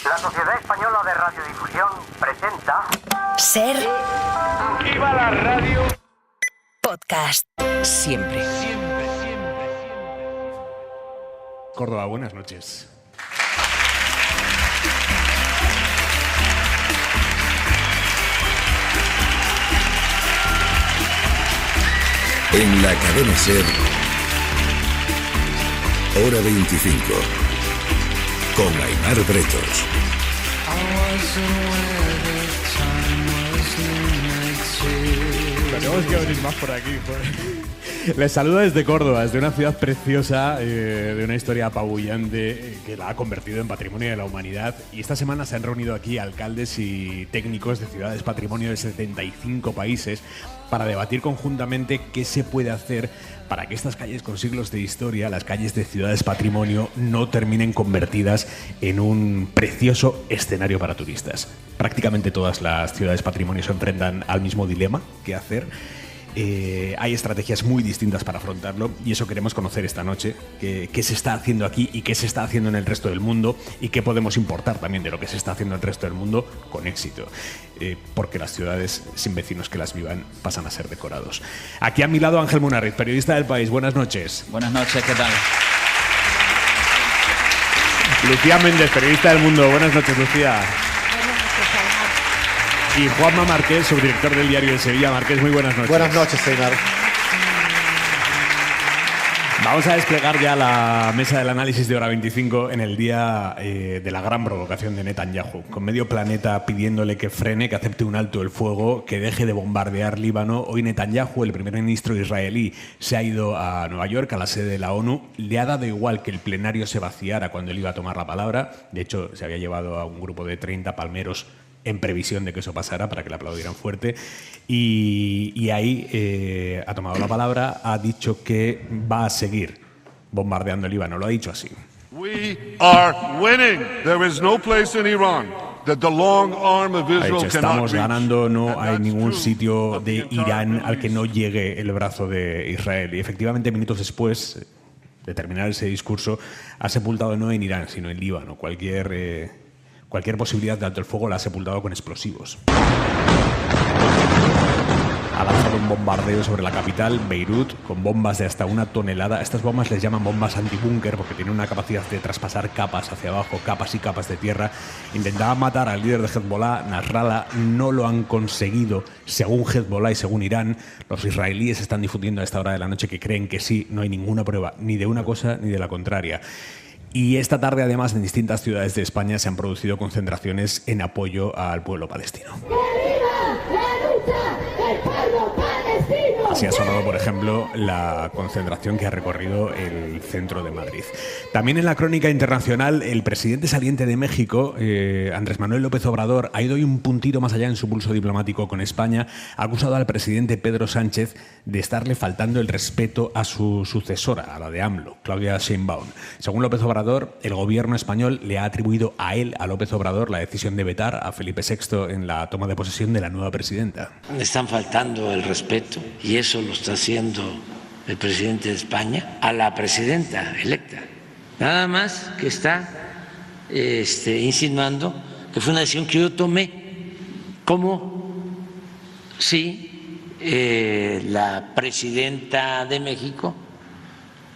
La Sociedad Española de Radiodifusión presenta... Ser... ¡Viva la radio! Podcast. Siempre. Córdoba, buenas noches. En la cadena SER, Hora 25, con Aimar Bretos. Tenemos que venir más por aquí. Les saludo desde Córdoba, desde una ciudad preciosa, de una historia apabullante que la ha convertido en patrimonio de la humanidad. Y esta semana se han reunido aquí alcaldes y técnicos de ciudades patrimonio de 75 países para debatir conjuntamente qué se puede hacer para que estas calles con siglos de historia, las calles de ciudades patrimonio, no terminen convertidas en un precioso escenario para turistas. Prácticamente todas las ciudades patrimonio se enfrentan al mismo dilema: qué hacer. Hay estrategias muy distintas para afrontarlo y eso queremos conocer esta noche, qué se está haciendo aquí y qué se está haciendo en el resto del mundo y qué podemos importar también de lo que se está haciendo en el resto del mundo con éxito, porque las ciudades sin vecinos que las vivan pasan a ser decorados. Aquí a mi lado Ángel Munarriz, periodista del País. Buenas noches. Buenas noches, ¿qué tal? Lucía Méndez, periodista del Mundo. Buenas noches, Lucía. Y Juanma Márquez, subdirector del Diario de Sevilla. Márquez, muy buenas noches. Buenas noches, Aimar. Vamos a desplegar ya la mesa del análisis de Hora 25 en el día de la gran provocación de Netanyahu, con medio planeta pidiéndole que frene, que acepte un alto el fuego, que deje de bombardear Líbano. Hoy Netanyahu, el primer ministro israelí, se ha ido a Nueva York, a la sede de la ONU. Le ha dado igual que el plenario se vaciara cuando él iba a tomar la palabra. De hecho, se había llevado a un grupo de 30 palmeros en previsión de que eso pasara, para que le aplaudieran fuerte. Y ahí ha tomado la palabra, ha dicho que va a seguir bombardeando el Líbano. Lo ha dicho así. We are winning. There is no place in Iran that the long arm of Israel cannot reach. Estamos ganando, no hay ningún sitio de Irán al que no llegue el brazo de Israel. Y efectivamente, minutos después de terminar ese discurso, ha sepultado no en Irán, sino en Líbano. Cualquier posibilidad de alto el fuego la ha sepultado con explosivos. Ha lanzado un bombardeo sobre la capital, Beirut, con bombas de hasta 1 tonelada. Estas bombas les llaman bombas antibúnker porque tienen una capacidad de traspasar capas hacia abajo, capas y capas de tierra. Intentaban matar al líder de Hezbollah, Nasrallah. No lo han conseguido, según Hezbollah y según Irán. Los israelíes están difundiendo a esta hora de la noche que creen que sí. No hay ninguna prueba, ni de una cosa ni de la contraria. Y esta tarde, además, en distintas ciudades de España se han producido concentraciones en apoyo al pueblo palestino. ¡Que viva la lucha del pueblo palestino! Así ha sonado, por ejemplo, la concentración que ha recorrido el centro de Madrid. También en la crónica internacional, el presidente saliente de México, Andrés Manuel López Obrador, ha ido hoy un puntito más allá en su pulso diplomático con España. Ha acusado al presidente Pedro Sánchez de estarle faltando el respeto a su sucesora, a la de AMLO, Claudia Sheinbaum. Según López Obrador, el gobierno español le ha atribuido a él, a López Obrador, la decisión de vetar a Felipe VI en la toma de posesión de la nueva presidenta. Me están faltando el respeto, y eso lo está haciendo el presidente de España, a la presidenta electa. Nada más que está insinuando que fue una decisión que yo tomé, como si la presidenta de México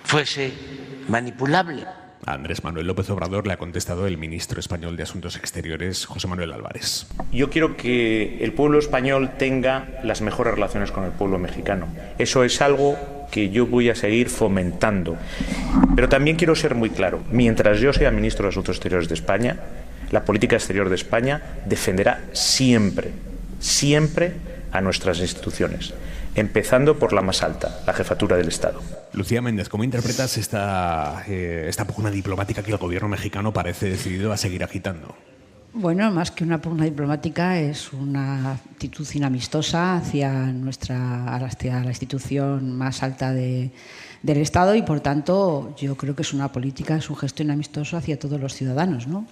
fuese manipulable. A Andrés Manuel López Obrador le ha contestado el ministro español de Asuntos Exteriores, José Manuel Álvarez. Yo quiero que el pueblo español tenga las mejores relaciones con el pueblo mexicano. Eso es algo que yo voy a seguir fomentando. Pero también quiero ser muy claro. Mientras yo sea ministro de Asuntos Exteriores de España, la política exterior de España defenderá siempre a nuestras instituciones, empezando por la más alta, la jefatura del Estado. Lucía Méndez, ¿cómo interpretas esta pugna diplomática que el gobierno mexicano parece decidido a seguir agitando? Bueno, más que una pugna diplomática, es una actitud inamistosa hacia la institución más alta del Estado y, por tanto, yo creo que es una política, es un gesto inamistoso hacia todos los ciudadanos, ¿no?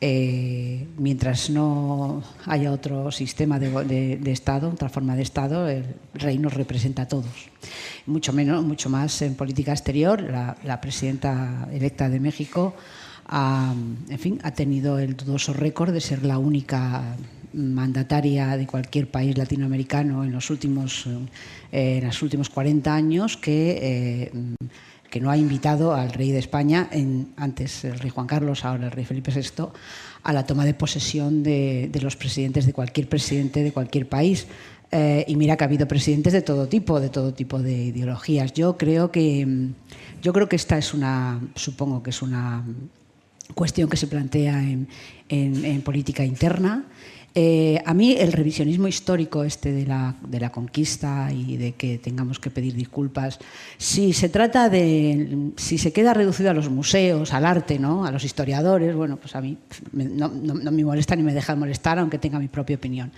Mientras no haya otro sistema de Estado, otra forma de Estado, el rey nos representa a todos. Mucho más en política exterior. La presidenta electa de México ha tenido el dudoso récord de ser la única mandataria de cualquier país latinoamericano en los últimos 40 años que no ha invitado al rey de España, antes el rey Juan Carlos, ahora el rey Felipe VI, a la toma de posesión de los presidentes de cualquier presidente de cualquier país. Y mira que ha habido presidentes de todo tipo de ideologías. Yo creo que esta es supongo que es una cuestión que se plantea en política interna. A mí el revisionismo histórico de la conquista y de que tengamos que pedir disculpas, si se queda reducido a los museos, al arte, ¿no?, a los historiadores, bueno, pues a mí no me molesta ni me deja de molestar, aunque tenga mi propia opinión.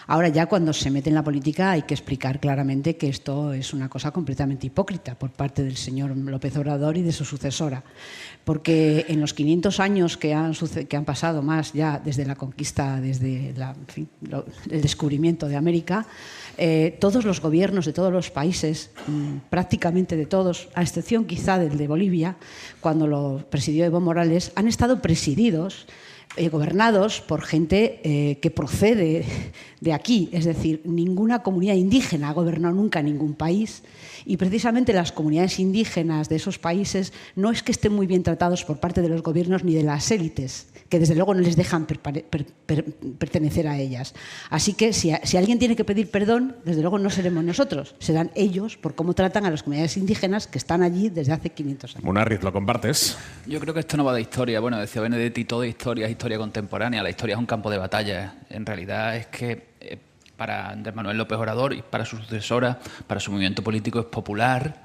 Ahora ya cuando se mete en la política hay que explicar claramente que esto es una cosa completamente hipócrita por parte del señor López Obrador y de su sucesora. Porque en los 500 años que han pasado más ya desde la conquista, desde el descubrimiento de América, todos los gobiernos de todos los países, prácticamente de todos, a excepción quizá del de Bolivia, cuando lo presidió Evo Morales, han estado presididos, gobernados por gente que procede de aquí. Es decir, ninguna comunidad indígena ha gobernado nunca ningún país, y precisamente las comunidades indígenas de esos países no es que estén muy bien tratados por parte de los gobiernos ni de las élites, que desde luego no les dejan pertenecer a ellas. Así que si alguien tiene que pedir perdón, desde luego no seremos nosotros, serán ellos por cómo tratan a las comunidades indígenas que están allí desde hace 500 años. Munarriz, ¿lo compartes? Yo creo que esto no va de historia. Bueno, decía Benedetti, todo historia es historia contemporánea. La historia es un campo de batalla. En realidad es que para Andrés Manuel López Obrador y para su sucesora, para su movimiento político, es popular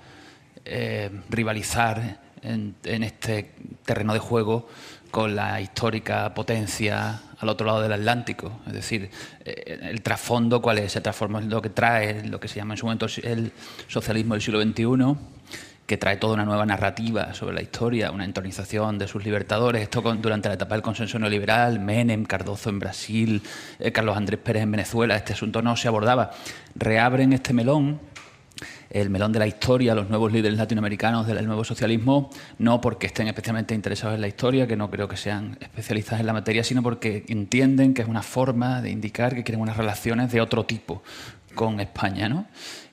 rivalizar en este terreno de juego con la histórica potencia al otro lado del Atlántico. Es decir, el trasfondo, ¿cuál es? El trasfondo es lo que trae, lo que se llama en su momento el socialismo del siglo XXI, que trae toda una nueva narrativa sobre la historia, una entronización de sus libertadores. Esto durante la etapa del consenso neoliberal, Menem, Cardozo en Brasil, Carlos Andrés Pérez en Venezuela, este asunto no se abordaba. Reabren este melón, el melón de la historia, los nuevos líderes latinoamericanos del nuevo socialismo, no porque estén especialmente interesados en la historia, que no creo que sean especialistas en la materia, sino porque entienden que es una forma de indicar que quieren unas relaciones de otro tipo con España, ¿no?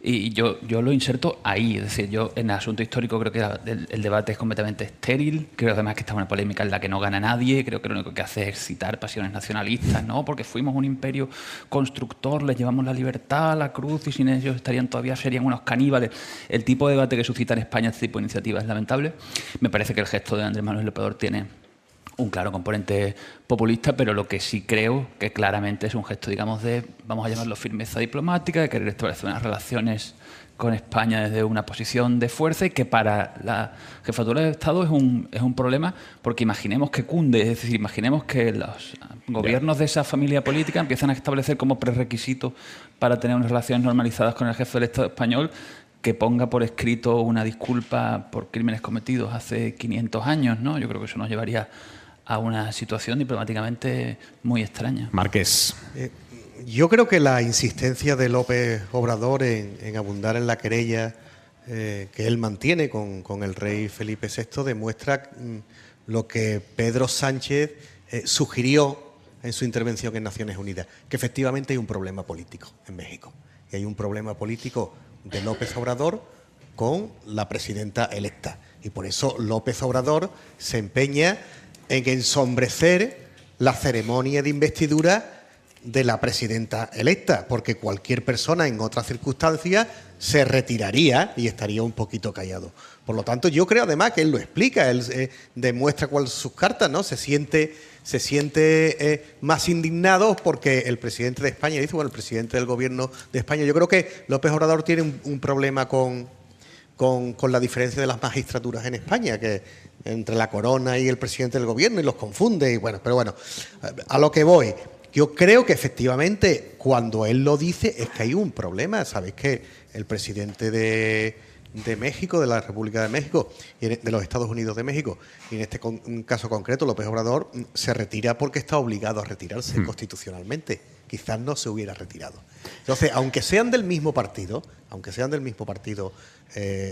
Y yo lo inserto ahí, es decir, yo en el asunto histórico creo que el debate es completamente estéril, creo además que está una polémica en la que no gana nadie, creo que lo único que hace es excitar pasiones nacionalistas, ¿no? Porque fuimos un imperio constructor, les llevamos la libertad, la cruz, y sin ellos serían unos caníbales. El tipo de debate que suscita en España este tipo de iniciativa es lamentable. Me parece que el gesto de Andrés Manuel López Obrador tiene un claro componente populista, pero lo que sí creo que claramente es un gesto, digamos, de, vamos a llamarlo, firmeza diplomática, de querer establecer unas relaciones con España desde una posición de fuerza, y que para la jefatura de Estado es un problema, porque imaginemos que cunde, es decir, imaginemos que los gobiernos de esa familia política empiezan a establecer como prerequisito para tener unas relaciones normalizadas con el jefe del Estado español que ponga por escrito una disculpa por crímenes cometidos hace 500 años, ¿no? Yo creo que eso nos llevaría a una situación diplomáticamente muy extraña. Márquez. Yo creo que la insistencia de López Obrador en abundar en la querella que él mantiene con el rey Felipe VI demuestra lo que Pedro Sánchez sugirió en su intervención en Naciones Unidas, que efectivamente hay un problema político en México. Y hay un problema político de López Obrador con la presidenta electa. Y por eso López Obrador se empeña en ensombrecer la ceremonia de investidura de la presidenta electa, porque cualquier persona en otras circunstancias se retiraría y estaría un poquito callado. Por lo tanto, yo creo además que él lo explica, él demuestra cuáles son sus cartas, ¿no? Se siente más indignado porque el presidente de España dice, bueno, el presidente del gobierno de España. Yo creo que López Obrador tiene un problema con la diferencia de las magistraturas en España, que entre la corona y el presidente del gobierno, y los confunde. Y bueno, pero bueno, a lo que voy. Yo creo que efectivamente cuando él lo dice es que hay un problema. Sabéis que el presidente de de México, de la República de México y de los Estados Unidos de México, y en este caso concreto López Obrador se retira porque está obligado a retirarse constitucionalmente. Quizás no se hubiera retirado. Entonces, aunque sean del mismo partido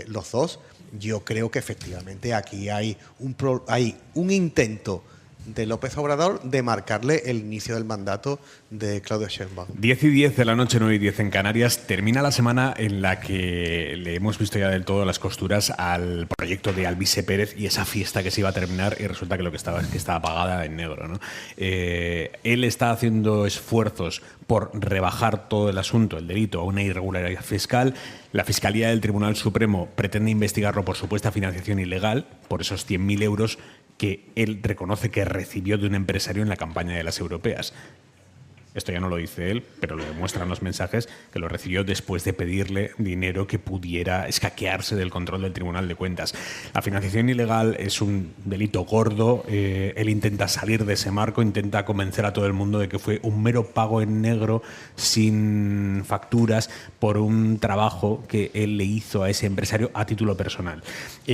los dos, yo creo que efectivamente aquí hay un intento de López Obrador de marcarle el inicio del mandato de Claudia Sheinbaum. 10:10 de la noche, 9:10 en Canarias. Termina la semana en la que le hemos visto ya del todo las costuras al proyecto de Alvise Pérez y esa fiesta que se iba a terminar, y resulta que lo que estaba es que estaba pagada en negro, ¿no? Él está haciendo esfuerzos por rebajar todo el asunto, el delito, a una irregularidad fiscal. La Fiscalía del Tribunal Supremo pretende investigarlo por supuesta financiación ilegal, por esos 100.000 euros que él reconoce que recibió de un empresario en la campaña de las europeas. Esto ya no lo dice él, pero lo demuestran los mensajes, que lo recibió después de pedirle dinero que pudiera escaquearse del control del Tribunal de Cuentas. La financiación ilegal es un delito gordo. Él intenta salir de ese marco, intenta convencer a todo el mundo de que fue un mero pago en negro, sin facturas, por un trabajo que él le hizo a ese empresario a título personal.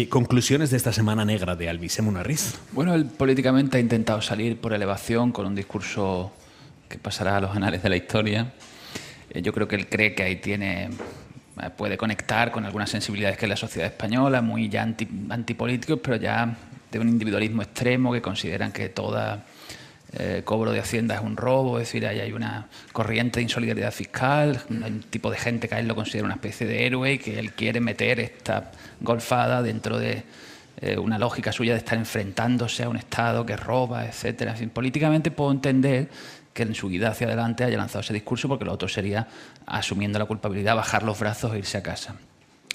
Conclusiones de esta semana negra de Alvise Munarriz. Bueno, él políticamente ha intentado salir por elevación con un discurso que pasará a los anales de la historia. Yo creo que él cree que ahí puede conectar con algunas sensibilidades que es la sociedad española, muy ya antipolíticos, pero ya de un individualismo extremo, que consideran que toda cobro de Hacienda es un robo. Es decir, ahí hay una corriente de insolidaridad fiscal, un tipo de gente que a él lo considera una especie de héroe y que él quiere meter esta golfada dentro de una lógica suya de estar enfrentándose a un Estado que roba, etcétera. En fin, políticamente puedo entender que en su guía hacia adelante haya lanzado ese discurso, porque lo otro sería, asumiendo la culpabilidad, bajar los brazos e irse a casa.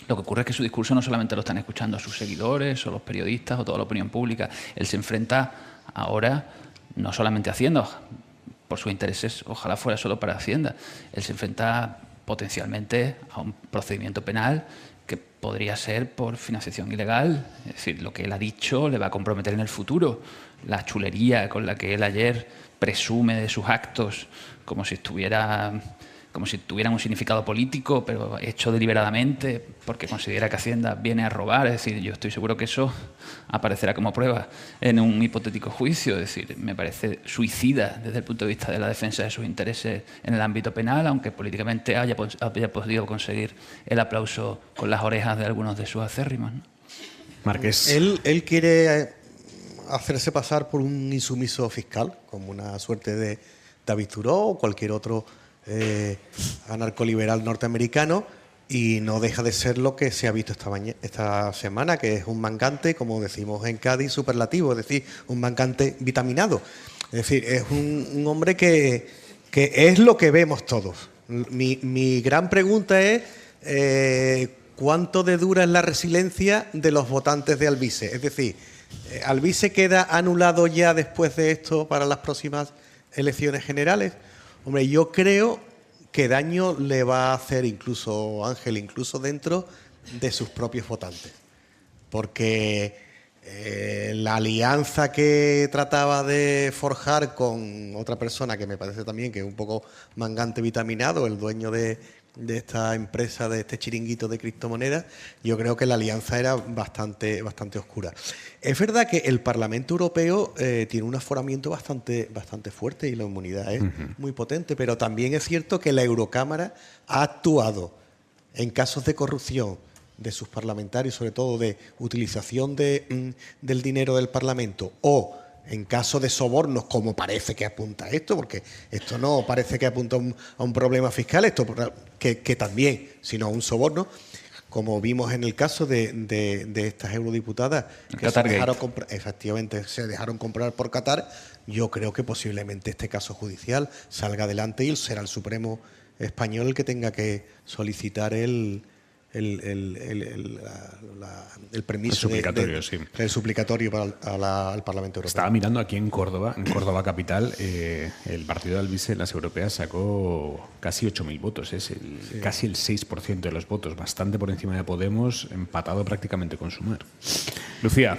Lo que ocurre es que su discurso no solamente lo están escuchando sus seguidores o los periodistas o toda la opinión pública. Él se enfrenta ahora no solamente a Hacienda, por sus intereses, ojalá fuera solo para Hacienda. Él se enfrenta potencialmente a un procedimiento penal que podría ser por financiación ilegal. Es decir, lo que él ha dicho le va a comprometer en el futuro. La chulería con la que él ayer presume de sus actos como si tuvieran un significado político, pero hecho deliberadamente porque considera que Hacienda viene a robar. Es decir, yo estoy seguro que eso aparecerá como prueba en un hipotético juicio. Es decir, me parece suicida desde el punto de vista de la defensa de sus intereses en el ámbito penal, aunque políticamente haya podido conseguir el aplauso con las orejas de algunos de sus acérrimos, ¿no? Márquez. Él quiere hacerse pasar por un insumiso fiscal, como una suerte de David Thoreau o cualquier otro anarcoliberal norteamericano, y no deja de ser lo que se ha visto esta semana, que es un mangante, como decimos en Cádiz, superlativo, es decir, un mangante vitaminado. Es decir, es un hombre que es lo que vemos todos. Mi gran pregunta es ¿cuánto de dura es la resiliencia de los votantes de Alvise? Es decir, ¿Alvise queda anulado ya después de esto para las próximas elecciones generales? Hombre, yo creo que daño le va a hacer incluso Ángel, incluso dentro de sus propios votantes. Porque la alianza que trataba de forjar con otra persona, que me parece también que es un poco mangante vitaminado, el dueño de esta empresa, de este chiringuito de criptomonedas, yo creo que la alianza era bastante oscura. Es verdad que el Parlamento Europeo tiene un aforamiento bastante fuerte y la inmunidad es muy potente, pero también es cierto que la Eurocámara ha actuado en casos de corrupción de sus parlamentarios, sobre todo de utilización del dinero del Parlamento, o en caso de sobornos, como parece que apunta esto, porque esto no parece que apunta a un problema fiscal, esto que también, sino a un soborno, como vimos en el caso de estas eurodiputadas que se dejaron comprar por Qatar. Yo creo que posiblemente este caso judicial salga adelante y será el Supremo español el que tenga que solicitar el permiso, el suplicatorio al Parlamento Europeo. Estaba mirando aquí en Córdoba capital, el partido de Alvise en las europeas sacó casi 8.000 votos, casi el 6% de los votos, bastante por encima de Podemos, empatado prácticamente con Sumar. Lucía.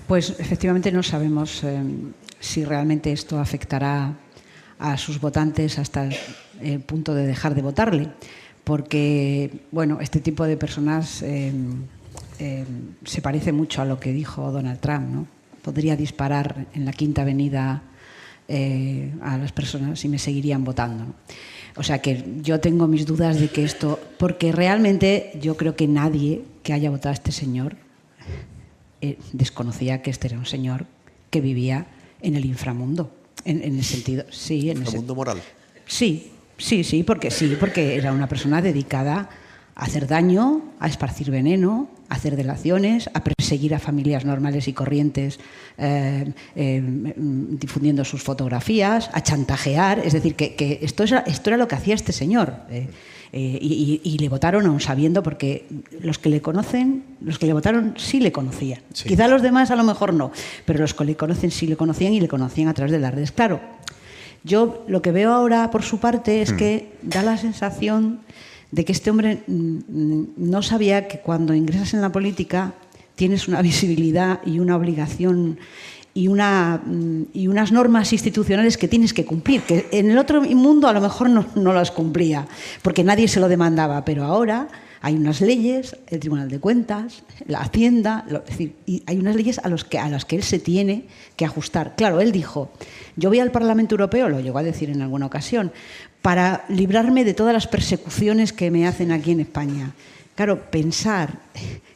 Pues efectivamente no sabemos si realmente esto afectará a sus votantes hasta el punto de dejar de votarle, porque, bueno, este tipo de personas se parece mucho a lo que dijo Donald Trump, ¿no? Podría disparar en la Quinta Avenida a las personas y me seguirían votando, ¿no? O sea que yo tengo mis dudas de que esto, porque realmente yo creo que nadie que haya votado a este señor desconocía que este era un señor que vivía en el inframundo, en el sentido, sí, en el mundo moral. Sí, porque era una persona dedicada a hacer daño, a esparcir veneno, a hacer delaciones, a perseguir a familias normales y corrientes difundiendo sus fotografías, a chantajear. Es decir, que esto era lo que hacía este señor. Y le votaron aún sabiendo, porque los que le votaron sí le conocían. Sí. Quizá los demás a lo mejor no, pero los que le conocen sí le conocían, y le conocían a través de las redes. Claro, yo lo que veo ahora por su parte es que da la sensación de que este hombre no sabía que cuando ingresas en la política tienes una visibilidad y una obligación y unas normas institucionales que tienes que cumplir, que en el otro mundo a lo mejor no las cumplía, porque nadie se lo demandaba, pero ahora hay unas leyes, el Tribunal de Cuentas, la Hacienda, es decir, y hay unas leyes a las que él se tiene que ajustar. Claro, él dijo, yo voy al Parlamento Europeo, lo llegó a decir en alguna ocasión, para librarme de todas las persecuciones que me hacen aquí en España. Claro, pensar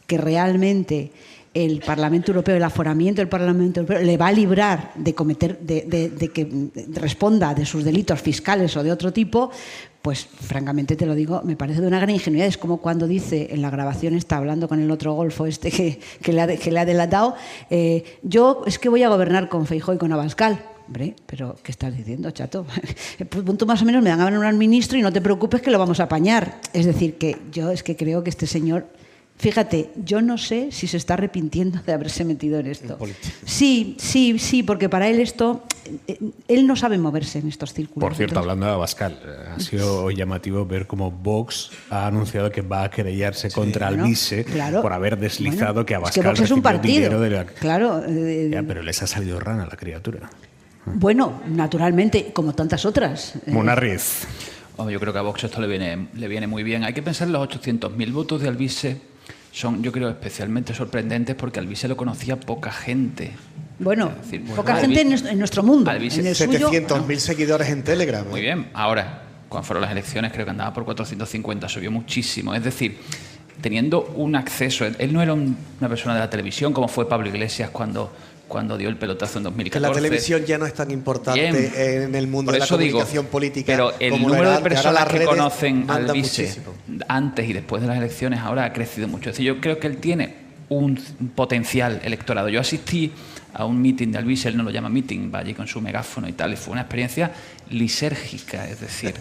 que realmente el Parlamento Europeo, el aforamiento del Parlamento Europeo, le va a librar de que responda de sus delitos fiscales o de otro tipo, pues francamente te lo digo, me parece de una gran ingenuidad. Es como cuando dice en la grabación, está hablando con el otro golfo que le ha delatado, yo es que voy a gobernar con Feijóo y con Abascal. Hombre, pero ¿qué estás diciendo, chato? Pues tú más o menos me dan a nombrar ministro y no te preocupes que lo vamos a apañar. Es decir, que yo es que creo que este señor... Fíjate, yo no sé si se está arrepintiendo de haberse metido en esto. Sí, porque para él esto... Él no sabe moverse en estos círculos. Por cierto, hablando de Abascal, ha sido llamativo ver cómo Vox ha anunciado que va a querellarse contra Alvise por haber deslizado que Abascal Vox es un partido. De la... Claro. Pero les ha salido rana la criatura. Bueno, naturalmente, como tantas otras. Munarriz. Yo creo que a Vox esto le viene muy bien. Hay que pensar en los 800.000 votos de Alvise. Son, yo creo, especialmente sorprendentes porque Alvise lo conocía poca gente. Bueno, poca gente en nuestro mundo. Alvise, en el 700.000 seguidores en Telegram. Muy bien. Ahora, cuando fueron las elecciones, creo que andaba por 450, subió muchísimo. Es decir, teniendo un acceso... Él no era una persona de la televisión como fue Pablo Iglesias cuando dio el pelotazo en 2014. Que la televisión ya no es tan importante en el mundo de la comunicación política. Pero el número de personas que conocen a Alvise antes y después de las elecciones ahora ha crecido mucho. Es decir, yo creo que él tiene un potencial electorado. Yo asistí a un meeting de Alvise, él no lo llama meeting, va allí con su megáfono y tal, y fue una experiencia lisérgica, es decir...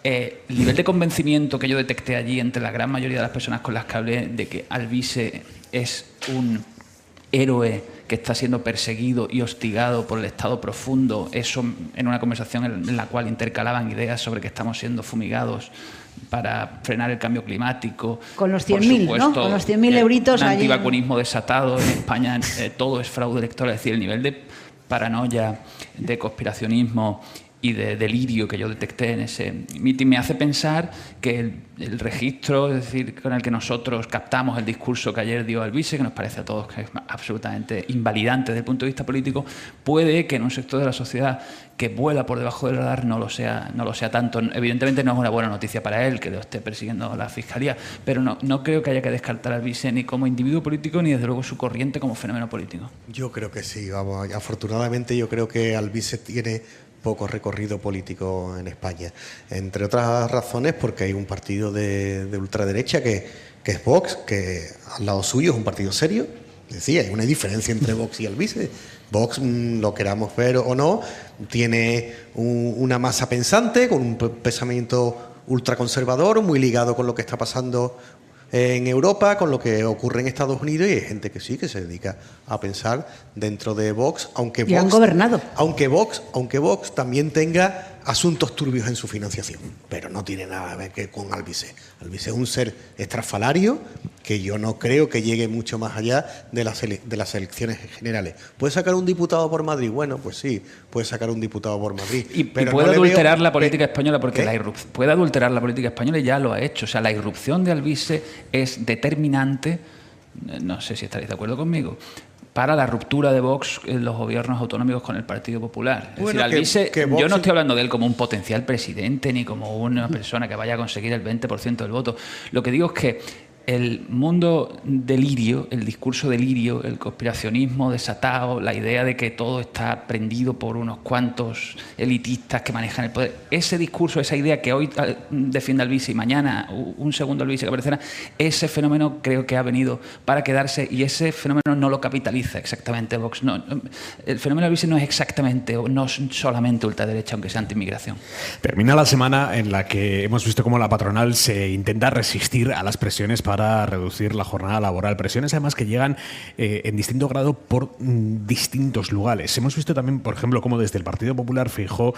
El nivel de convencimiento que yo detecté allí entre la gran mayoría de las personas con las que hablé de que Alvise es un héroe que está siendo perseguido y hostigado por el Estado profundo, eso en una conversación en la cual intercalaban ideas sobre que estamos siendo fumigados para frenar el cambio climático. Con los 100.000, ¿no? Con los 100.000 euritos. Un antivacunismo desatado en España, todo es fraude electoral. Es decir, el nivel de paranoia, de conspiracionismo y de delirio que yo detecté en ese meeting me hace pensar que el registro, es decir, con el que nosotros captamos el discurso que ayer dio Alvise, que nos parece a todos que es absolutamente invalidante desde el punto de vista político, puede que en un sector de la sociedad que vuela por debajo del radar no lo sea tanto. Evidentemente no es una buena noticia para él que lo esté persiguiendo la Fiscalía, pero no creo que haya que descartar a Alvise ni como individuo político ni desde luego su corriente como fenómeno político. Yo creo que sí, vamos, afortunadamente yo creo que Alvise tiene poco recorrido político en España, entre otras razones porque hay un partido de ultraderecha que es Vox, que al lado suyo es un partido serio. Decía, hay una diferencia entre Vox y Alvise. Vox, lo queramos ver o no, tiene una masa pensante con un pensamiento ultraconservador, muy ligado con lo que está pasando en Europa, con lo que ocurre en Estados Unidos, y hay gente que sí, que se dedica a pensar dentro de Vox, aunque Vox, han gobernado. Aunque Vox también tenga asuntos turbios en su financiación, pero no tiene nada que ver con Alvise. Alvise es un ser estrafalario que yo no creo que llegue mucho más allá de las elecciones generales. ¿Puede sacar un diputado por Madrid? Bueno, pues sí, puede sacar un diputado por Madrid. Pero puede adulterar la política española, porque puede adulterar la política española y ya lo ha hecho. O sea, la irrupción de Alvise es determinante, no sé si estaréis de acuerdo conmigo, para la ruptura de Vox en los gobiernos autonómicos con el Partido Popular. Es decir, Alvise, yo no estoy hablando de él como un potencial presidente ni como una persona que vaya a conseguir el 20% del voto. Lo que digo es que el mundo delirio, el discurso delirio, el conspiracionismo desatado, la idea de que todo está prendido por unos cuantos elitistas que manejan el poder, ese discurso, esa idea que hoy defiende Alvise y mañana un segundo Alvise que aparecerá, ese fenómeno creo que ha venido para quedarse y ese fenómeno no lo capitaliza exactamente Vox. No, el fenómeno Alvise no es exactamente, no solamente ultraderecha, aunque sea anti-inmigración. Termina la semana en la que hemos visto cómo la patronal se intenta resistir a las presiones para reducir la jornada laboral. Presiones además que llegan en distinto grado por distintos lugares. Hemos visto también, por ejemplo, cómo desde el Partido Popular Feijóo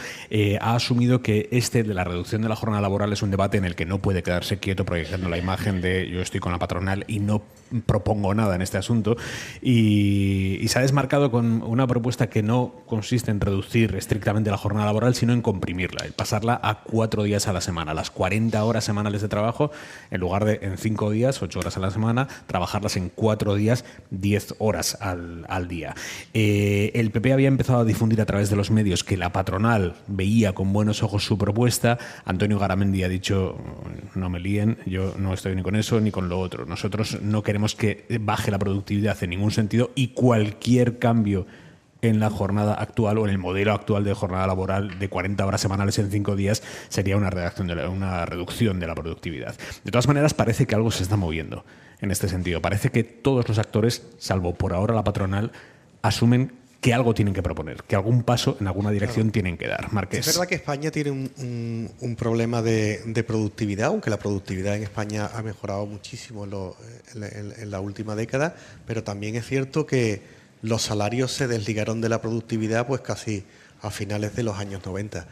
ha asumido que de la reducción de la jornada laboral es un debate en el que no puede quedarse quieto proyectando la imagen de yo estoy con la patronal y no propongo nada en este asunto, y se ha desmarcado con una propuesta que no consiste en reducir estrictamente la jornada laboral, sino en comprimirla, en pasarla a 4 días a la semana, las 40 horas semanales de trabajo, en lugar de en 5 días, 8 horas a la semana, trabajarlas en 4 días, 10 horas al día. El PP había empezado a difundir a través de los medios que la patronal veía con buenos ojos su propuesta. Antonio Garamendi ha dicho, no me líen, yo no estoy ni con eso ni con lo otro. Nosotros no queremos que baje la productividad en ningún sentido, y cualquier cambio en la jornada actual o en el modelo actual de jornada laboral de 40 horas semanales en 5 días sería una reducción de la productividad. De todas maneras, parece que algo se está moviendo en este sentido. Parece que todos los actores, salvo por ahora la patronal, asumen que algo tienen que proponer, que algún paso en alguna dirección tienen que dar. Marqués. Es verdad que España tiene un problema de productividad, aunque la productividad en España ha mejorado muchísimo en la última década, pero también es cierto que los salarios se desligaron de la productividad pues casi a finales de los años 90.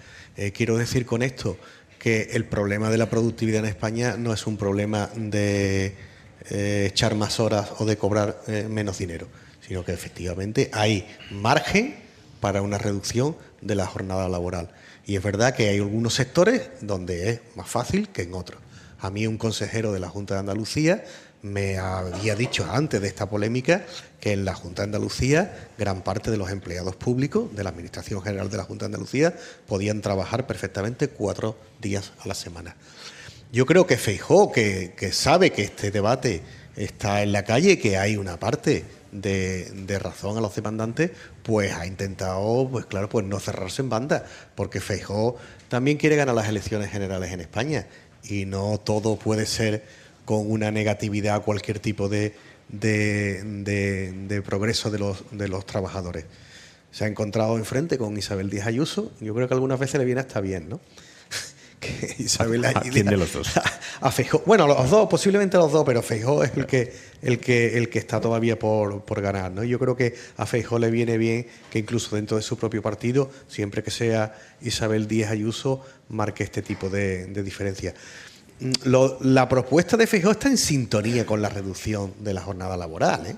Quiero decir con esto que el problema de la productividad en España no es un problema de echar más horas o de cobrar menos dinero, sino que efectivamente hay margen para una reducción de la jornada laboral. Y es verdad que hay algunos sectores donde es más fácil que en otros. A mí un consejero de la Junta de Andalucía me había dicho antes de esta polémica que en la Junta de Andalucía gran parte de los empleados públicos de la Administración General de la Junta de Andalucía podían trabajar perfectamente 4 días a la semana. Yo creo que Feijóo, que sabe que este debate está en la calle, que hay una parte de razón a los demandantes, pues ha intentado, pues claro, pues no cerrarse en banda, porque Feijóo también quiere ganar las elecciones generales en España y no todo puede ser con una negatividad a cualquier tipo de progreso de los trabajadores. Se ha encontrado enfrente con Isabel Díaz Ayuso. Yo creo que algunas veces le viene hasta bien, ¿no? Que Isabel ¿A quién de los dos? A Feijóo. Bueno, los dos, posiblemente los dos, pero Feijóo es el que está todavía por ganar, ¿no? Yo creo que a Feijóo le viene bien que incluso dentro de su propio partido, siempre que sea Isabel Díaz Ayuso, marque este tipo de diferencia. La propuesta de Feijóo está en sintonía con la reducción de la jornada laboral, ¿eh?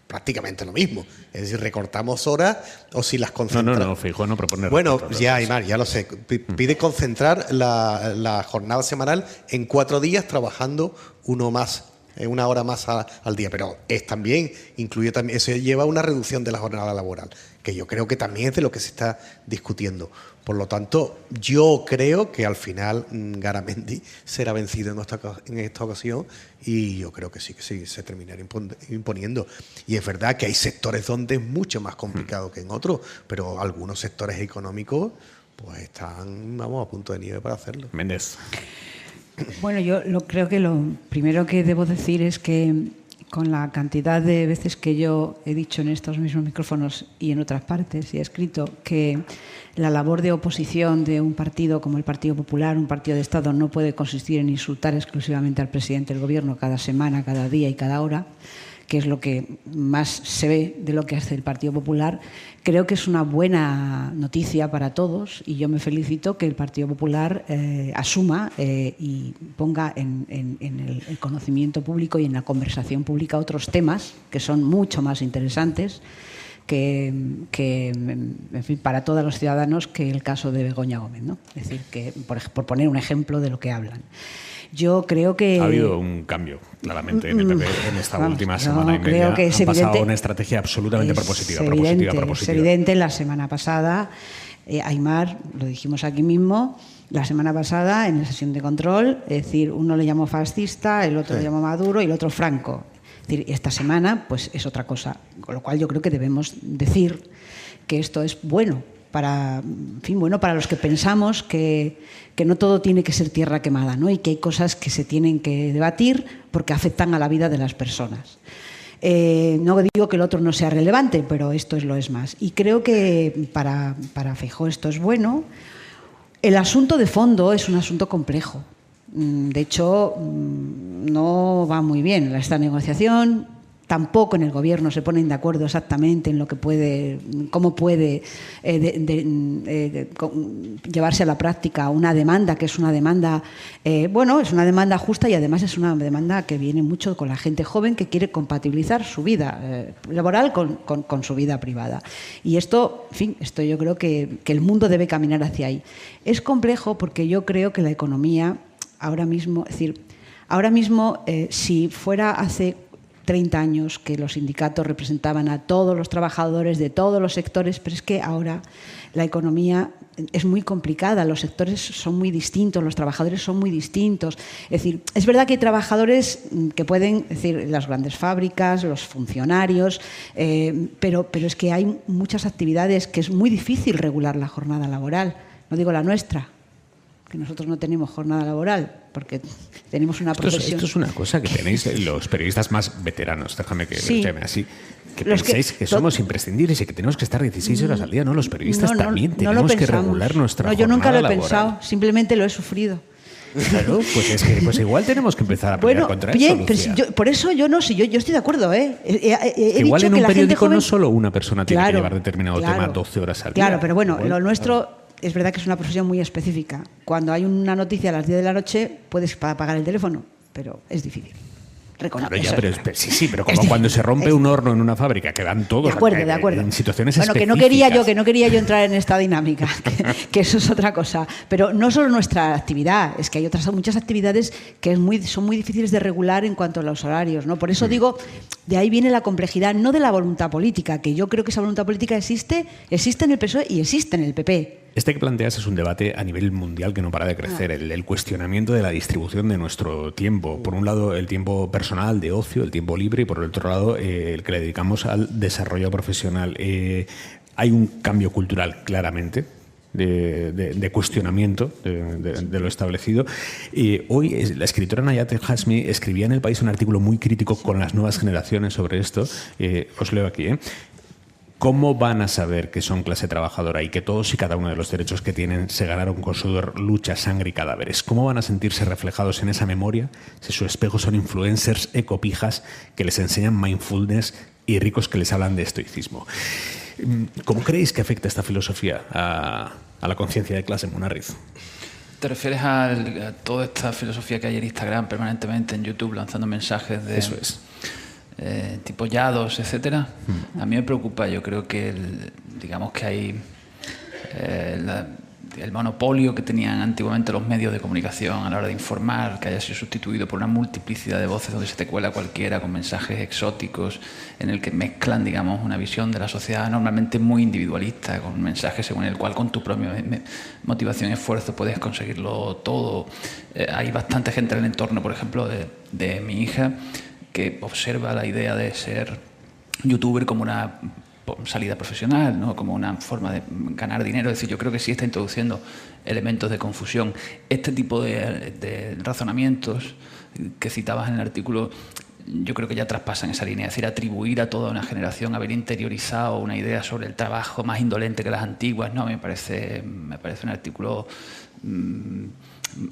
Prácticamente lo mismo. Es decir, recortamos horas o si las concentramos. No, Feijóo no propone. Bueno, ya, Aymar, ya lo sé. Pide concentrar la jornada semanal en 4 días trabajando una hora más al día. Pero también incluye también, eso lleva a una reducción de la jornada laboral, que yo creo que también es de lo que se está discutiendo. Por lo tanto, yo creo que al final Garamendi será vencido en esta ocasión y yo creo que sí se terminará imponiendo. Y es verdad que hay sectores donde es mucho más complicado que en otros, pero algunos sectores económicos pues están, a punto de nieve para hacerlo. Méndez. Bueno, yo creo que lo primero que debo decir es que con la cantidad de veces que yo he dicho en estos mismos micrófonos y en otras partes y he escrito que la labor de oposición de un partido como el Partido Popular, un partido de Estado, no puede consistir en insultar exclusivamente al presidente del Gobierno cada semana, cada día y cada hora, que es lo que más se ve de lo que hace el Partido Popular, creo que es una buena noticia para todos y yo me felicito que el Partido Popular asuma y ponga en el conocimiento público y en la conversación pública otros temas que son mucho más interesantes que en fin, para todos los ciudadanos que el caso de Begoña Gómez, ¿no? Es decir, que por poner un ejemplo de lo que hablan. Yo creo que... Ha habido un cambio, claramente, en el PP en esta última semana y media. Creo que es han pasado evidente, una estrategia absolutamente propositiva. Es evidente, la semana pasada, Aimar, lo dijimos aquí mismo, la semana pasada en la sesión de control, es decir, uno le llamó fascista, el otro le llamó Maduro y el otro Franco. Es decir, esta semana pues es otra cosa, con lo cual yo creo que debemos decir que esto es bueno para, en fin, bueno para los que pensamos que no todo tiene que ser tierra quemada, ¿no? Y que hay cosas que se tienen que debatir porque afectan a la vida de las personas. No digo que el otro no sea relevante, pero esto lo es más. Y creo que para Feijóo esto es bueno. El asunto de fondo es un asunto complejo. De hecho, no va muy bien esta negociación. Tampoco en el Gobierno se ponen de acuerdo exactamente en lo que cómo puede llevarse a la práctica una demanda que es una demanda, es una demanda justa y además es una demanda que viene mucho con la gente joven que quiere compatibilizar su vida laboral con su vida privada. Y esto, en fin, yo creo que el mundo debe caminar hacia ahí. Es complejo porque yo creo que la economía ahora mismo, si fuera hace 30 años que los sindicatos representaban a todos los trabajadores de todos los sectores, pero es que ahora la economía es muy complicada, los sectores son muy distintos, los trabajadores son muy distintos. Es decir, es verdad que hay trabajadores que pueden, es decir, las grandes fábricas, los funcionarios, pero es que hay muchas actividades que es muy difícil regular la jornada laboral, no digo la nuestra, que nosotros no tenemos jornada laboral, porque tenemos una profesión... Esto es una cosa que tenéis los periodistas más veteranos, déjame que sí. lo llame así, que pensáis que somos imprescindiles y que tenemos que estar 16 horas al día, ¿no? Los periodistas también tenemos que regular nuestra jornada laboral. Yo nunca lo he pensado, simplemente lo he sufrido. Claro, pues es que igual tenemos que empezar a pelear contra eso, Lucía. Pero por eso yo estoy de acuerdo, igual en un periódico no solo una persona tiene que llevar determinado tema 12 horas al día. Claro, pero bueno, lo nuestro... Es verdad que es una profesión muy específica. Cuando hay una noticia a las 10 de la noche, puedes apagar el teléfono, pero es difícil. Claro, ya, pero como cuando se rompe un horno en una fábrica, que van todos de acuerdo. En situaciones específicas. Que no quería yo entrar en esta dinámica, que eso es otra cosa. Pero no solo nuestra actividad, es que hay muchas actividades que son muy difíciles de regular en cuanto a los horarios, ¿no? Por eso digo, de ahí viene la complejidad, no de la voluntad política, que yo creo que esa voluntad política existe en el PSOE y existe en el PP. Este que planteas es un debate a nivel mundial que no para de crecer, el cuestionamiento de la distribución de nuestro tiempo. Por un lado, el tiempo personal de ocio, el tiempo libre, y por el otro lado, el que le dedicamos al desarrollo profesional. Hay un cambio cultural, claramente, de cuestionamiento de lo establecido. Hoy la escritora Nayat Hasmi escribía en El País un artículo muy crítico con las nuevas generaciones sobre esto. Os leo aquí, ¿Cómo van a saber que son clase trabajadora y que todos y cada uno de los derechos que tienen se ganaron con sudor, lucha, sangre y cadáveres? ¿Cómo van a sentirse reflejados en esa memoria si su espejo son influencers ecopijas que les enseñan mindfulness y ricos que les hablan de estoicismo? ¿Cómo creéis que afecta esta filosofía a la conciencia de clase, Munarriz? ¿Te refieres a toda esta filosofía que hay en Instagram permanentemente, en YouTube, lanzando mensajes de... Eso es. Tipo yados, etcétera? A mí me preocupa. Yo creo que digamos que hay el monopolio que tenían antiguamente los medios de comunicación a la hora de informar, que haya sido sustituido por una multiplicidad de voces donde se te cuela cualquiera con mensajes exóticos en el que mezclan, digamos, una visión de la sociedad normalmente muy individualista, con un mensaje según el cual con tu propia motivación y esfuerzo puedes conseguirlo todo. Hay bastante gente en el entorno, por ejemplo, de mi hija, que observa la idea de ser youtuber como una salida profesional, ¿no? Como una forma de ganar dinero. Es decir, yo creo que sí está introduciendo elementos de confusión. Este tipo de razonamientos que citabas en el artículo, yo creo que ya traspasan esa línea. Es decir, atribuir a toda una generación haber interiorizado una idea sobre el trabajo más indolente que las antiguas, no, me parece un artículo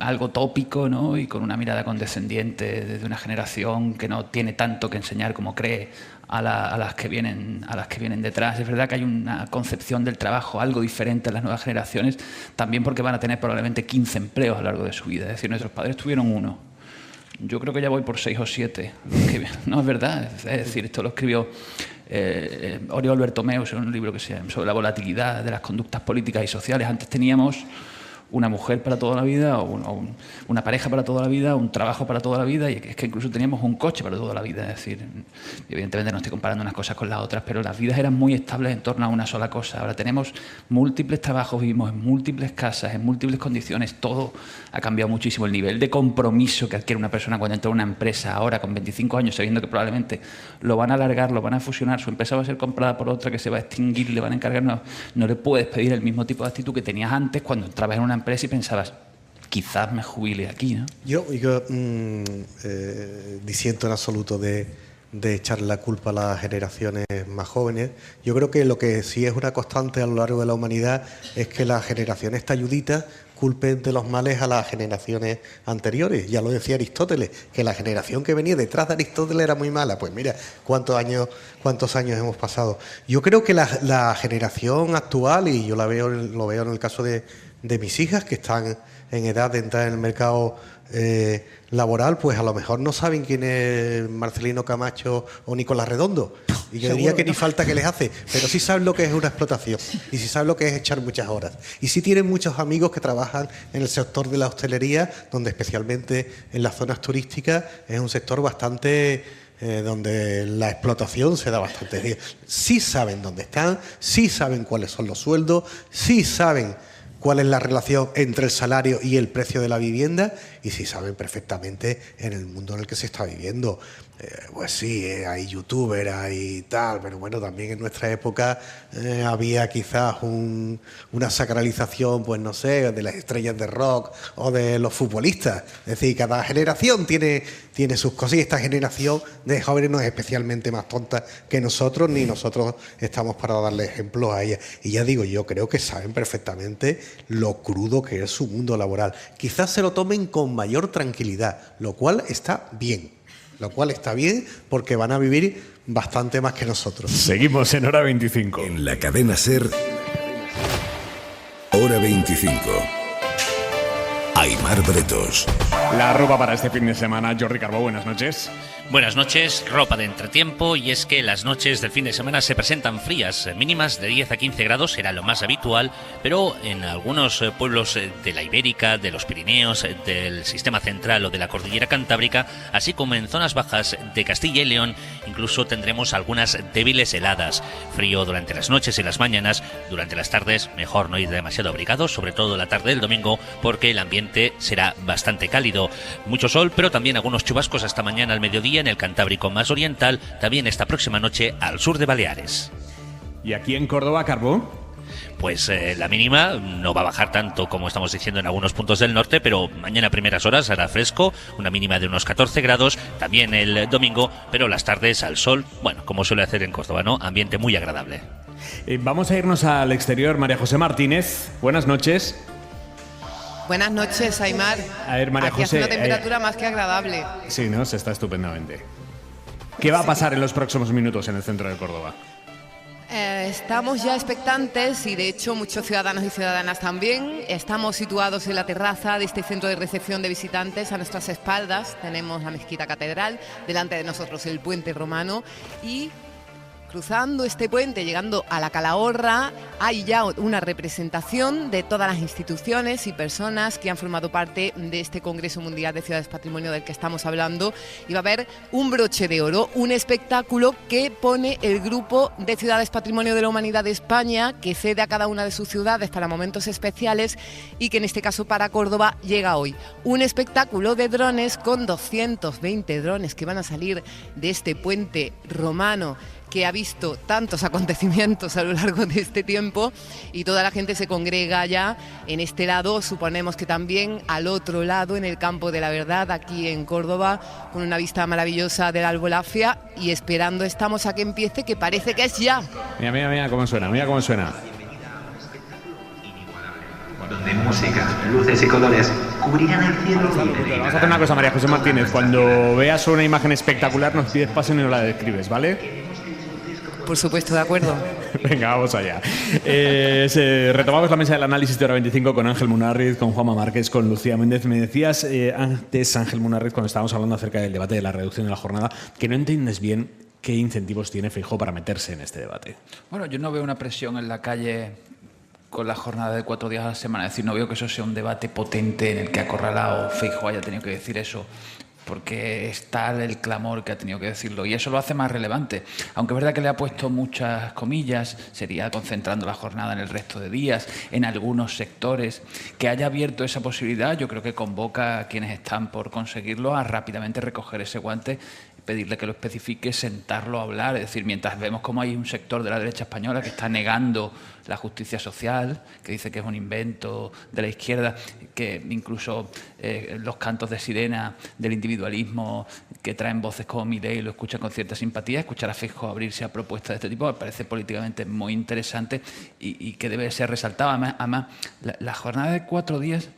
algo tópico, ¿no? Y con una mirada condescendiente desde una generación que no tiene tanto que enseñar como cree a las que vienen detrás. Es verdad que hay una concepción del trabajo algo diferente en las nuevas generaciones, también porque van a tener probablemente 15 empleos a lo largo de su vida. Es decir, nuestros padres tuvieron uno. Yo creo que ya voy por 6 o 7. No, es verdad. Es decir, esto lo escribió Oriol Bertomeus en un libro que se llama sobre la volatilidad de las conductas políticas y sociales. Antes teníamos una mujer para toda la vida, o una pareja para toda la vida, un trabajo para toda la vida, y es que incluso teníamos un coche para toda la vida. Es decir, evidentemente no estoy comparando unas cosas con las otras, pero las vidas eran muy estables en torno a una sola cosa. Ahora tenemos múltiples trabajos, vivimos en múltiples casas, en múltiples condiciones, todo ha cambiado muchísimo. El nivel de compromiso que adquiere una persona cuando entra a una empresa ahora con 25 años, sabiendo que probablemente lo van a alargar, lo van a fusionar, su empresa va a ser comprada por otra que se va a extinguir, le van a encargar, no le puedes pedir el mismo tipo de actitud que tenías antes cuando entrabas en una empresa y pensabas, quizás me jubile aquí, ¿no? Yo disiento en absoluto de echarle la culpa a las generaciones más jóvenes. Yo creo que lo que sí es una constante a lo largo de la humanidad es que las generaciones talluditas culpen de los males a las generaciones anteriores. Ya lo decía Aristóteles, que la generación que venía detrás de Aristóteles era muy mala. Pues mira, cuántos años hemos pasado. Yo creo que la generación actual, y yo lo veo en el caso de mis hijas, que están en edad de entrar en el mercado laboral, pues a lo mejor no saben quién es Marcelino Camacho o Nicolás Redondo. Y yo diría que ni falta que les hace, pero sí saben lo que es una explotación y sí saben lo que es echar muchas horas. Y sí tienen muchos amigos que trabajan en el sector de la hostelería, donde especialmente en las zonas turísticas es un sector bastante donde la explotación se da bastante bien. Sí saben dónde están, sí saben cuáles son los sueldos, sí saben cuál es la relación entre el salario y el precio de la vivienda, y sí saben perfectamente en el mundo en el que se está viviendo. Pues sí, hay youtubers, hay tal, pero bueno, también en nuestra época había quizás una sacralización, pues no sé, de las estrellas de rock o de los futbolistas. Es decir, cada generación tiene sus cosas, y esta generación de jóvenes no es especialmente más tonta que nosotros, ni nosotros estamos para darle ejemplos a ella. Y ya digo, yo creo que saben perfectamente lo crudo que es su mundo laboral. Quizás se lo tomen con mayor tranquilidad, lo cual está bien. Porque van a vivir bastante más que nosotros. Seguimos en Hora 25. En la cadena SER, Hora 25. Aimar Bretos. La ropa para este fin de semana. Jordi Carbó, buenas noches. Buenas noches, ropa de entretiempo, y es que las noches del fin de semana se presentan frías, mínimas de 10 a 15 grados, será lo más habitual, pero en algunos pueblos de la Ibérica, de los Pirineos, del Sistema Central o de la Cordillera Cantábrica, así como en zonas bajas de Castilla y León, incluso tendremos algunas débiles heladas. Frío durante las noches y las mañanas, durante las tardes mejor no ir demasiado abrigados, sobre todo la tarde del domingo, porque el ambiente será bastante cálido. Mucho sol, pero también algunos chubascos hasta mañana al mediodía en el Cantábrico más oriental, también esta próxima noche al sur de Baleares. ¿Y aquí en Córdoba, Carbó? Pues la mínima no va a bajar tanto como estamos diciendo en algunos puntos del norte, pero mañana a primeras horas hará fresco, una mínima de unos 14 grados, también el domingo, pero las tardes al sol, bueno, como suele hacer en Córdoba, ¿no? Ambiente muy agradable. Vamos a irnos al exterior. María José Martínez, buenas noches. Buenas noches, Aimar. A ver, María Aquí José, hace una temperatura más que agradable. Sí, ¿no? Se está estupendamente. ¿Qué va a pasar en los próximos minutos en el centro de Córdoba? Estamos ya expectantes, y de hecho muchos ciudadanos y ciudadanas también. Estamos situados en la terraza de este centro de recepción de visitantes. A nuestras espaldas tenemos la mezquita catedral, delante de nosotros el puente romano, y cruzando este puente, llegando a la Calahorra, hay ya una representación de todas las instituciones y personas que han formado parte de este Congreso Mundial de Ciudades Patrimonio del que estamos hablando, y va a haber un broche de oro, un espectáculo que pone el Grupo de Ciudades Patrimonio de la Humanidad de España, que cede a cada una de sus ciudades para momentos especiales, y que en este caso para Córdoba llega hoy. Un espectáculo de drones con 220 drones que van a salir de este puente romano, que ha visto tantos acontecimientos a lo largo de este tiempo, y toda la gente se congrega ya en este lado, suponemos que también al otro lado, en el Campo de la Verdad, aquí en Córdoba, con una vista maravillosa de la Albolafia, y esperando estamos a que empiece, que parece que es ya. Mira cómo suena, mira cómo suena. donde música, luces y colores cubrirán el cielo. Vamos a hacer una cosa, María José Martínez. Cuando veas una imagen espectacular, nos pides paso y nos la describes, ¿vale? Por supuesto, de acuerdo. Venga, vamos allá. Retomamos la mesa del análisis de Hora 25 con Ángel Munarriz, con Juanma Márquez, con Lucía Méndez. Me decías antes, Ángel Munarriz, cuando estábamos hablando acerca del debate de la reducción de la jornada, que no entiendes bien qué incentivos tiene Feijóo para meterse en este debate. Bueno, yo no veo una presión en la calle con la jornada de 4 días a la semana. Es decir, no veo que eso sea un debate potente en el que acorralado Feijóo haya tenido que decir eso, porque es tal el clamor que ha tenido que decirlo, y eso lo hace más relevante. Aunque es verdad que le ha puesto muchas comillas, sería concentrando la jornada en el resto de días, en algunos sectores. Que haya abierto esa posibilidad, yo creo que convoca a quienes están por conseguirlo a rápidamente recoger ese guante, pedirle que lo especifique, sentarlo a hablar. Es decir, mientras vemos cómo hay un sector de la derecha española que está negando la justicia social, que dice que es un invento de la izquierda, que incluso los cantos de sirena del individualismo que traen voces como Milei lo escuchan con cierta simpatía. Escuchar a Feijóo abrirse a propuestas de este tipo me parece políticamente muy interesante y que debe ser resaltado. Además la jornada de 4 días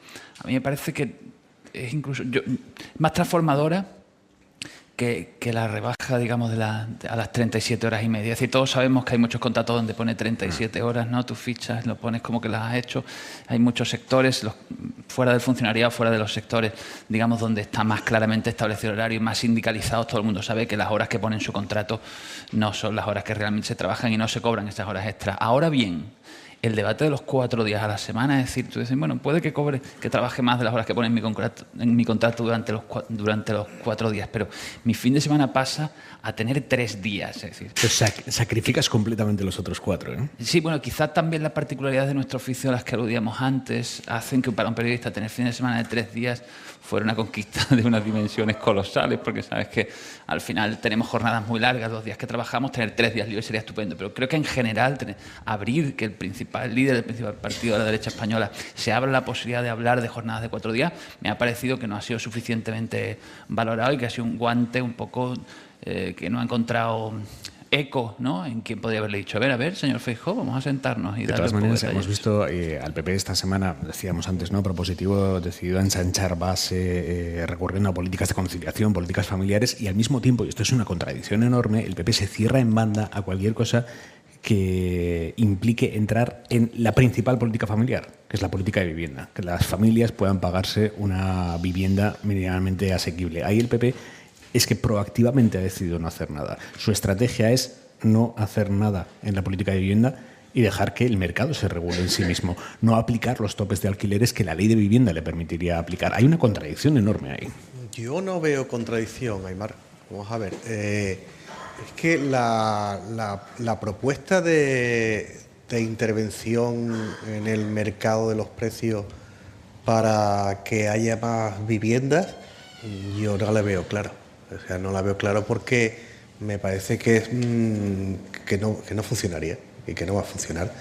a mí me parece que es incluso más transformadora que la rebaja, digamos, a las 37 horas y media. Es decir, todos sabemos que hay muchos contratos donde pone 37 horas, ¿no? Tú fichas, lo pones como que las has hecho. Hay muchos sectores, fuera del funcionariado, fuera de los sectores, digamos, donde está más claramente establecido el horario, más sindicalizados. Todo el mundo sabe que las horas que pone en su contrato no son las horas que realmente se trabajan y no se cobran esas horas extras. Ahora bien, el debate de los 4 días a la semana, es decir, tú dices, bueno, puede que trabaje más de las horas que pone en mi contrato durante los 4 días, pero mi fin de semana pasa a tener 3 días. Es decir, pues sacrificas completamente los otros 4, ¿no? Sí, bueno, quizás también las particularidades de nuestro oficio a las que aludíamos antes hacen que para un periodista tener fin de semana de 3 días fuera una conquista de unas dimensiones colosales, porque sabes que al final tenemos jornadas muy largas, 2 días que trabajamos, tener 3 días libres sería estupendo, pero creo que en general abrir que el líder del principal partido de la derecha española se abra la posibilidad de hablar de jornadas de 4 días, me ha parecido que no ha sido suficientemente valorado y que ha sido un guante un poco que no ha encontrado eco, ¿no?, en quien podría haberle dicho, a ver, señor Feijóo, vamos a sentarnos y darle. De todas maneras, hemos visto al PP esta semana, decíamos antes, ¿no?, propositivo, decidido a ensanchar base, recurriendo a políticas de conciliación, políticas familiares, y al mismo tiempo, y esto es una contradicción enorme, el PP se cierra en banda a cualquier cosa que implique entrar en la principal política familiar, que es la política de vivienda, que las familias puedan pagarse una vivienda mínimamente asequible. Ahí el PP es que proactivamente ha decidido no hacer nada. Su estrategia es no hacer nada en la política de vivienda y dejar que el mercado se regule en sí mismo, no aplicar los topes de alquileres que la ley de vivienda le permitiría aplicar. Hay una contradicción enorme ahí. Yo no veo contradicción, Aymar. Vamos a ver. Es que la propuesta de intervención en el mercado de los precios para que haya más viviendas, yo no la veo claro. O sea, no la veo claro porque me parece que no funcionaría y que no va a funcionar.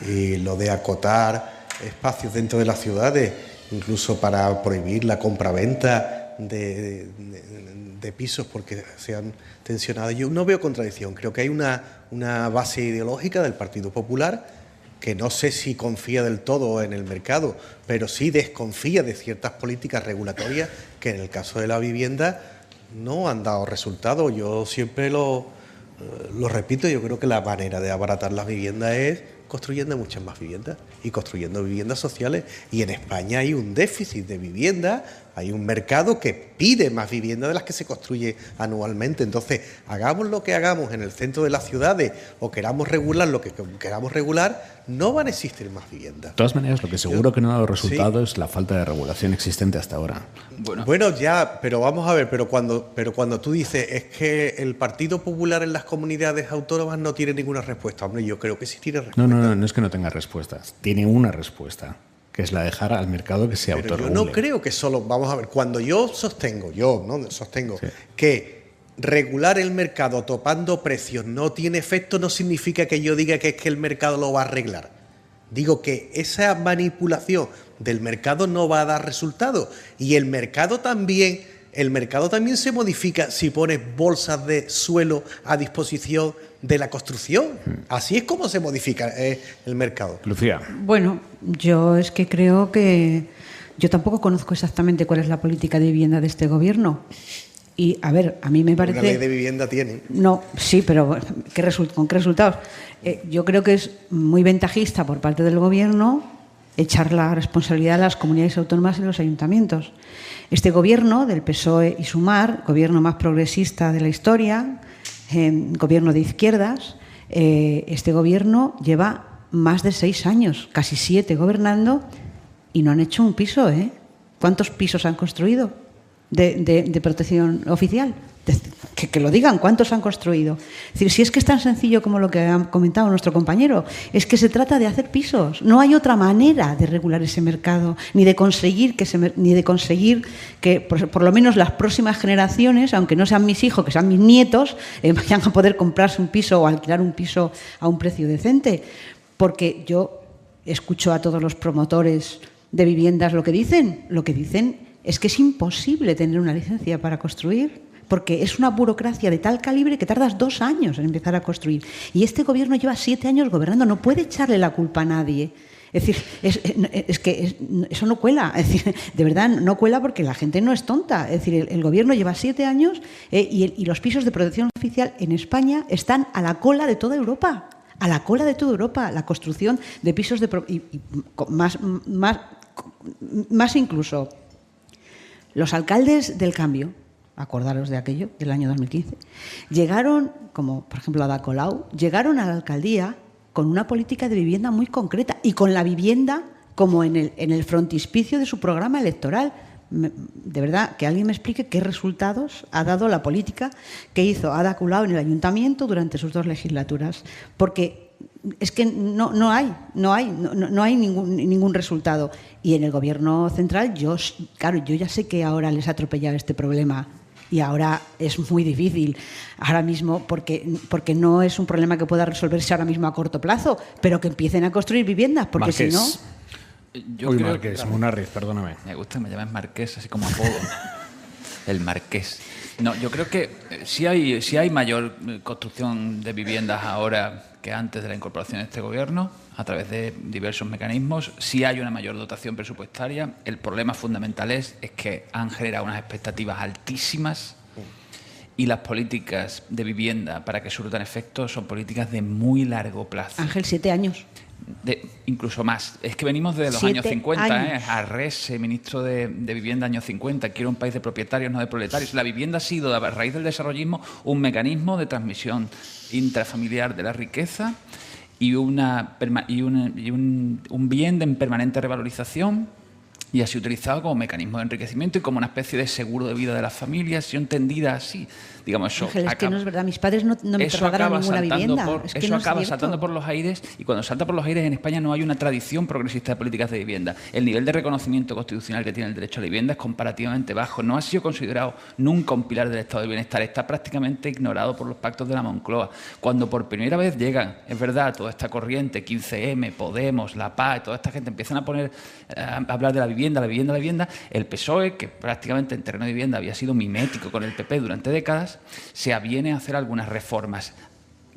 Y lo de acotar espacios dentro de las ciudades, incluso para prohibir la compraventa de pisos porque sean tensionados, yo no veo contradicción. Creo que hay una base ideológica del Partido Popular que no sé si confía del todo en el mercado, pero sí desconfía de ciertas políticas regulatorias que en el caso de la vivienda no han dado resultados. Yo siempre lo repito, yo creo que la manera de abaratar las viviendas es construyendo muchas más viviendas y construyendo viviendas sociales. Y en España hay un déficit de vivienda, hay un mercado que pide más vivienda de las que se construye anualmente. Entonces, hagamos lo que hagamos en el centro de las ciudades o queramos regular lo que queramos regular, no van a existir más viviendas. De todas maneras, lo que seguro que no ha dado resultado es la falta de regulación existente hasta ahora. Bueno, ya, pero vamos a ver, pero cuando tú dices es que el Partido Popular en las comunidades autónomas no tiene ninguna respuesta, hombre, yo creo que sí tiene respuesta. No es que no tenga respuestas, tiene una respuesta, que es la de dejar al mercado que se autorregule. Yo no creo que solo, vamos a ver, cuando yo sostengo que regular el mercado topando precios no tiene efecto, no significa que yo diga que es que el mercado lo va a arreglar. Digo que esa manipulación del mercado no va a dar resultado. Y el mercado también se modifica si pones bolsas de suelo a disposición de la construcción. Así es como se modifica el mercado. Lucía. Bueno, yo es que creo que yo tampoco conozco exactamente cuál es la política de vivienda de este gobierno. Y, a ver, a mí me parece... Una ley de vivienda tiene. No, sí, pero ¿con qué resultados? Yo creo que es muy ventajista por parte del gobierno echar la responsabilidad a las comunidades autónomas y los ayuntamientos. Este gobierno del PSOE y Sumar, gobierno más progresista de la historia, gobierno de izquierdas, este gobierno lleva más de 6 años, casi 7 gobernando y no han hecho un piso, ¿eh? ¿Cuántos pisos han construido de protección oficial? Que lo digan, ¿cuántos han construido? Es decir, si es que es tan sencillo como lo que ha comentado nuestro compañero, es que se trata de hacer pisos. No hay otra manera de regular ese mercado, ni de conseguir que por lo menos las próximas generaciones, aunque no sean mis hijos, que sean mis nietos, vayan a poder comprarse un piso o alquilar un piso a un precio decente. Porque yo escucho a todos los promotores de viviendas lo que dicen es que es imposible tener una licencia para construir, porque es una burocracia de tal calibre que tardas 2 años en empezar a construir. Y este gobierno lleva 7 años gobernando, no puede echarle la culpa a nadie. Es decir, eso no cuela. Es decir, de verdad, no cuela porque la gente no es tonta. Es decir, el gobierno lleva 7 años y los pisos de protección oficial en España están a la cola de toda Europa. A la cola de toda Europa. La construcción de pisos más incluso. Los alcaldes del cambio, acordaros de aquello, del año 2015, llegaron, como por ejemplo Ada Colau, llegaron a la alcaldía con una política de vivienda muy concreta y con la vivienda como en el frontispicio de su programa electoral. De verdad, que alguien me explique qué resultados ha dado la política que hizo Ada Colau en el ayuntamiento durante sus 2 legislaturas. Porque es que no hay ningún resultado. Y en el gobierno central, yo ya sé que ahora les ha atropellado este problema y ahora es muy difícil ahora mismo porque no es un problema que pueda resolverse ahora mismo a corto plazo, pero que empiecen a construir viviendas, porque Marqués. si no... Marqués, Munarriz, perdóname. Me gusta que me llames Marqués, así como apodo. El Marqués. No, yo creo que sí hay mayor construcción de viviendas ahora que antes de la incorporación de este gobierno, a través de diversos mecanismos. Sí hay una mayor dotación presupuestaria. El problema fundamental es que han generado unas expectativas altísimas y las políticas de vivienda para que surtan efectos son políticas de muy largo plazo. Ángel, 7 años. Incluso más. Es que venimos de los años 50, Arrese, ministro de Vivienda, años 50. Quiero un país de propietarios, no de proletarios. La vivienda ha sido, a raíz del desarrollismo, un mecanismo de transmisión intrafamiliar de la riqueza y un bien en permanente revalorización, y ha sido utilizado como mecanismo de enriquecimiento y como una especie de seguro de vida de las familias, y entendida así. Digamos, eso Ángel, es que no es verdad, mis padres no me trasladaron ninguna vivienda. Eso acaba saltando por los aires, y cuando salta por los aires en España no hay una tradición progresista de políticas de vivienda. El nivel de reconocimiento constitucional que tiene el derecho a la vivienda es comparativamente bajo. No ha sido considerado nunca un pilar del estado de bienestar. Está prácticamente ignorado por los pactos de la Moncloa. Cuando por primera vez llegan, es verdad, toda esta corriente, 15M, Podemos, La Paz, toda esta gente empiezan a hablar de la vivienda, el PSOE, que prácticamente en terreno de vivienda había sido mimético con el PP durante décadas, se aviene a hacer algunas reformas.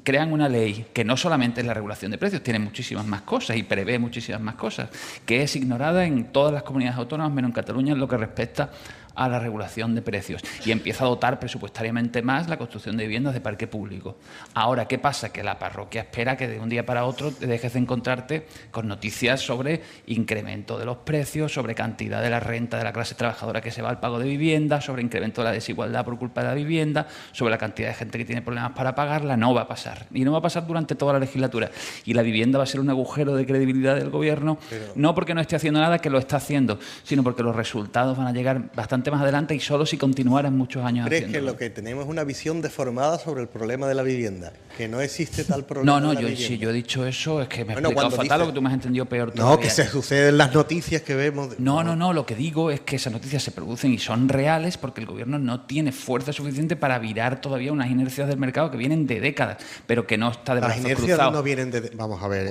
Crean una ley que no solamente es la regulación de precios, tiene muchísimas más cosas y prevé muchísimas más cosas, que es ignorada en todas las comunidades autónomas, menos en Cataluña, en lo que respecta a la regulación de precios, y empieza a dotar presupuestariamente más la construcción de viviendas de parque público. Ahora, ¿qué pasa? Que la parroquia espera que de un día para otro te dejes de encontrarte con noticias sobre incremento de los precios, sobre cantidad de la renta de la clase trabajadora que se va al pago de vivienda, sobre incremento de la desigualdad por culpa de la vivienda, sobre la cantidad de gente que tiene problemas para pagarla. No va a pasar. Y no va a pasar durante toda la legislatura. Y la vivienda va a ser un agujero de credibilidad del gobierno, no porque no esté haciendo nada, que lo está haciendo, sino porque los resultados van a llegar bastante más adelante y solo si continuaran muchos años haciendo. ¿Crees que lo que tenemos es una visión deformada sobre el problema de la vivienda? Que no existe tal problema. Si yo he dicho eso, es que me he explicado fatal, o que tú me has entendido peor todavía. No, que se suceden las noticias que vemos. No, lo que digo es que esas noticias se producen y son reales porque el gobierno no tiene fuerza suficiente para virar todavía unas inercias del mercado que vienen de décadas, pero que no está de brazos cruzados. Las inercias no vienen de... Vamos a ver.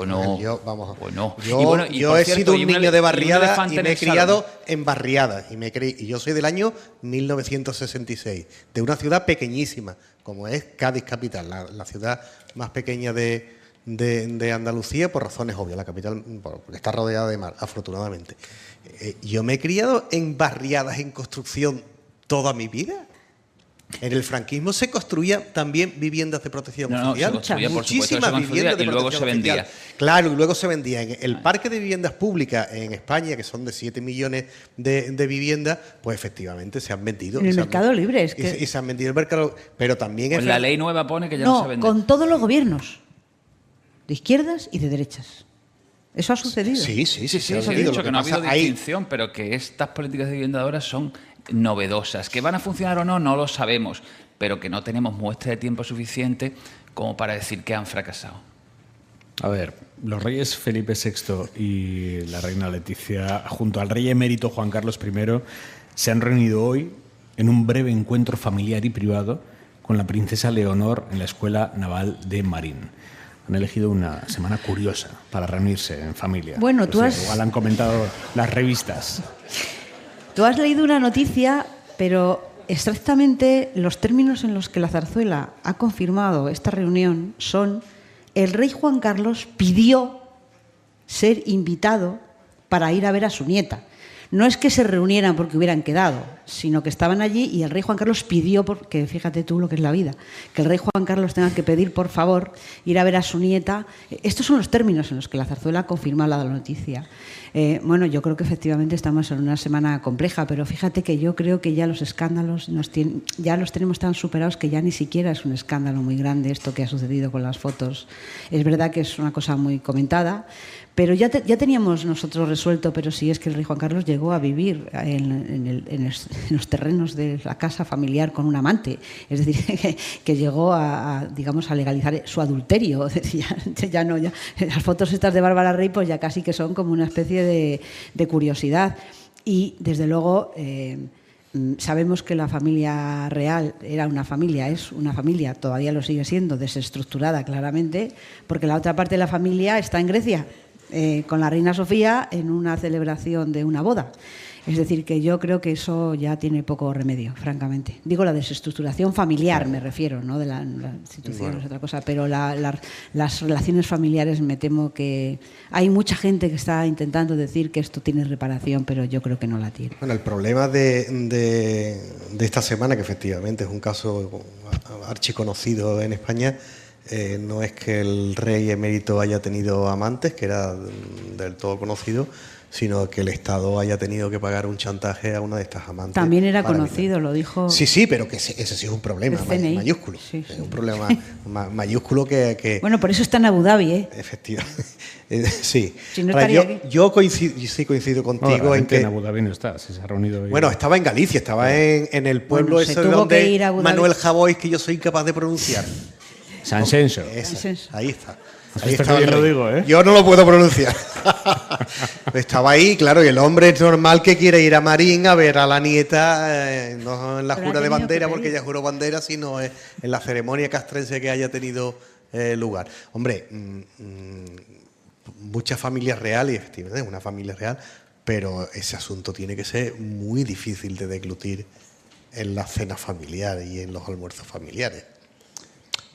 Yo he sido un niño de barriada y me he criado en barriadas. Y yo soy del año 1966, de una ciudad pequeñísima, como es Cádiz capital, la ciudad más pequeña de Andalucía, por razones obvias, la capital porque está rodeada de mar, afortunadamente. Yo me he criado en barriadas en construcción toda mi vida. En el franquismo se construían también viviendas de protección oficial. Se construía, por supuesto, muchísimas viviendas de y luego protección se vendía. oficial. Claro, y luego se vendía. En el parque de viviendas públicas en España, que son de 7 millones de viviendas, pues efectivamente se han vendido. En el mercado libre, es que... Y se han vendido en el mercado, pero también... Pues la ley nueva pone que ya no se vende. Con todos los gobiernos, de izquierdas y de derechas. Eso ha sucedido. Sí. Eso he dicho, que no ha habido distinción, pero que estas políticas de vivienda ahora son novedosas. ¿Que van a funcionar o no? No lo sabemos, pero que no tenemos muestra de tiempo suficiente como para decir que han fracasado. A ver, los reyes Felipe VI y la reina Leticia, junto al rey emérito Juan Carlos I, se han reunido hoy en un breve encuentro familiar y privado con la princesa Leonor en la Escuela Naval de Marín. Han elegido una semana curiosa para reunirse en familia. Bueno, igual han comentado las revistas. Tú has leído una noticia, pero exactamente los términos en los que la zarzuela ha confirmado esta reunión son: el rey Juan Carlos pidió ser invitado para ir a ver a su nieta. No es que se reunieran porque hubieran quedado, sino que estaban allí y el rey Juan Carlos pidió, porque fíjate tú lo que es la vida, que el rey Juan Carlos tenga que pedir, por favor, ir a ver a su nieta. Estos son los términos en los que la zarzuela confirma la noticia. Bueno, yo creo que efectivamente estamos en una semana compleja, pero fíjate que yo creo que ya los escándalos ya los tenemos tan superados que ya ni siquiera es un escándalo muy grande esto que ha sucedido con las fotos. Es verdad que es una cosa muy comentada, pero ya teníamos nosotros resuelto, pero sí es que el rey Juan Carlos llegó a vivir en los terrenos de la casa familiar con un amante. Es decir, que llegó digamos, a legalizar su adulterio. Es decir, ya las fotos estas de Bárbara Rey pues ya casi que son como una especie de curiosidad. Y, desde luego, sabemos que la familia real es una familia, todavía lo sigue siendo, desestructurada claramente, porque la otra parte de la familia está en Grecia, con la reina Sofía en una celebración de una boda. Es decir, que yo creo que eso ya tiene poco remedio, francamente. Digo la desestructuración familiar, me refiero, no de la institución, bueno, es otra cosa, pero las relaciones familiares, me temo que hay mucha gente que está intentando decir que esto tiene reparación, pero yo creo que no la tiene. Bueno, el problema de esta semana, que efectivamente es un caso archiconocido en España, no es que el rey emérito haya tenido amantes, que era del todo conocido, sino que el Estado haya tenido que pagar un chantaje a una de estas amantes. También era conocido, evitar. Lo dijo... Sí, pero que ese sí es un problema mayúsculo. Sí. Es un problema mayúsculo que... Bueno, por eso está en Abu Dhabi, ¿eh? Efectivamente. Sí. Si no ahora, yo coincido contigo en que... en Abu Dhabi no está, se ha reunido... Bueno, estaba en Galicia, estaba en el pueblo ese de donde Manuel Javois, que yo soy incapaz de pronunciar. San Censo. Ahí está. Ahí está, lo digo, ¿eh? Yo no lo puedo pronunciar. Estaba ahí, claro, y el hombre es normal que quiere ir a Marín a ver a la nieta, no en la jura de bandera, porque ella juró bandera, sino en la ceremonia castrense que haya tenido lugar. Hombre, muchas familias reales, efectivamente, una familia real, pero ese asunto tiene que ser muy difícil de deglutir en la cena familiar y en los almuerzos familiares.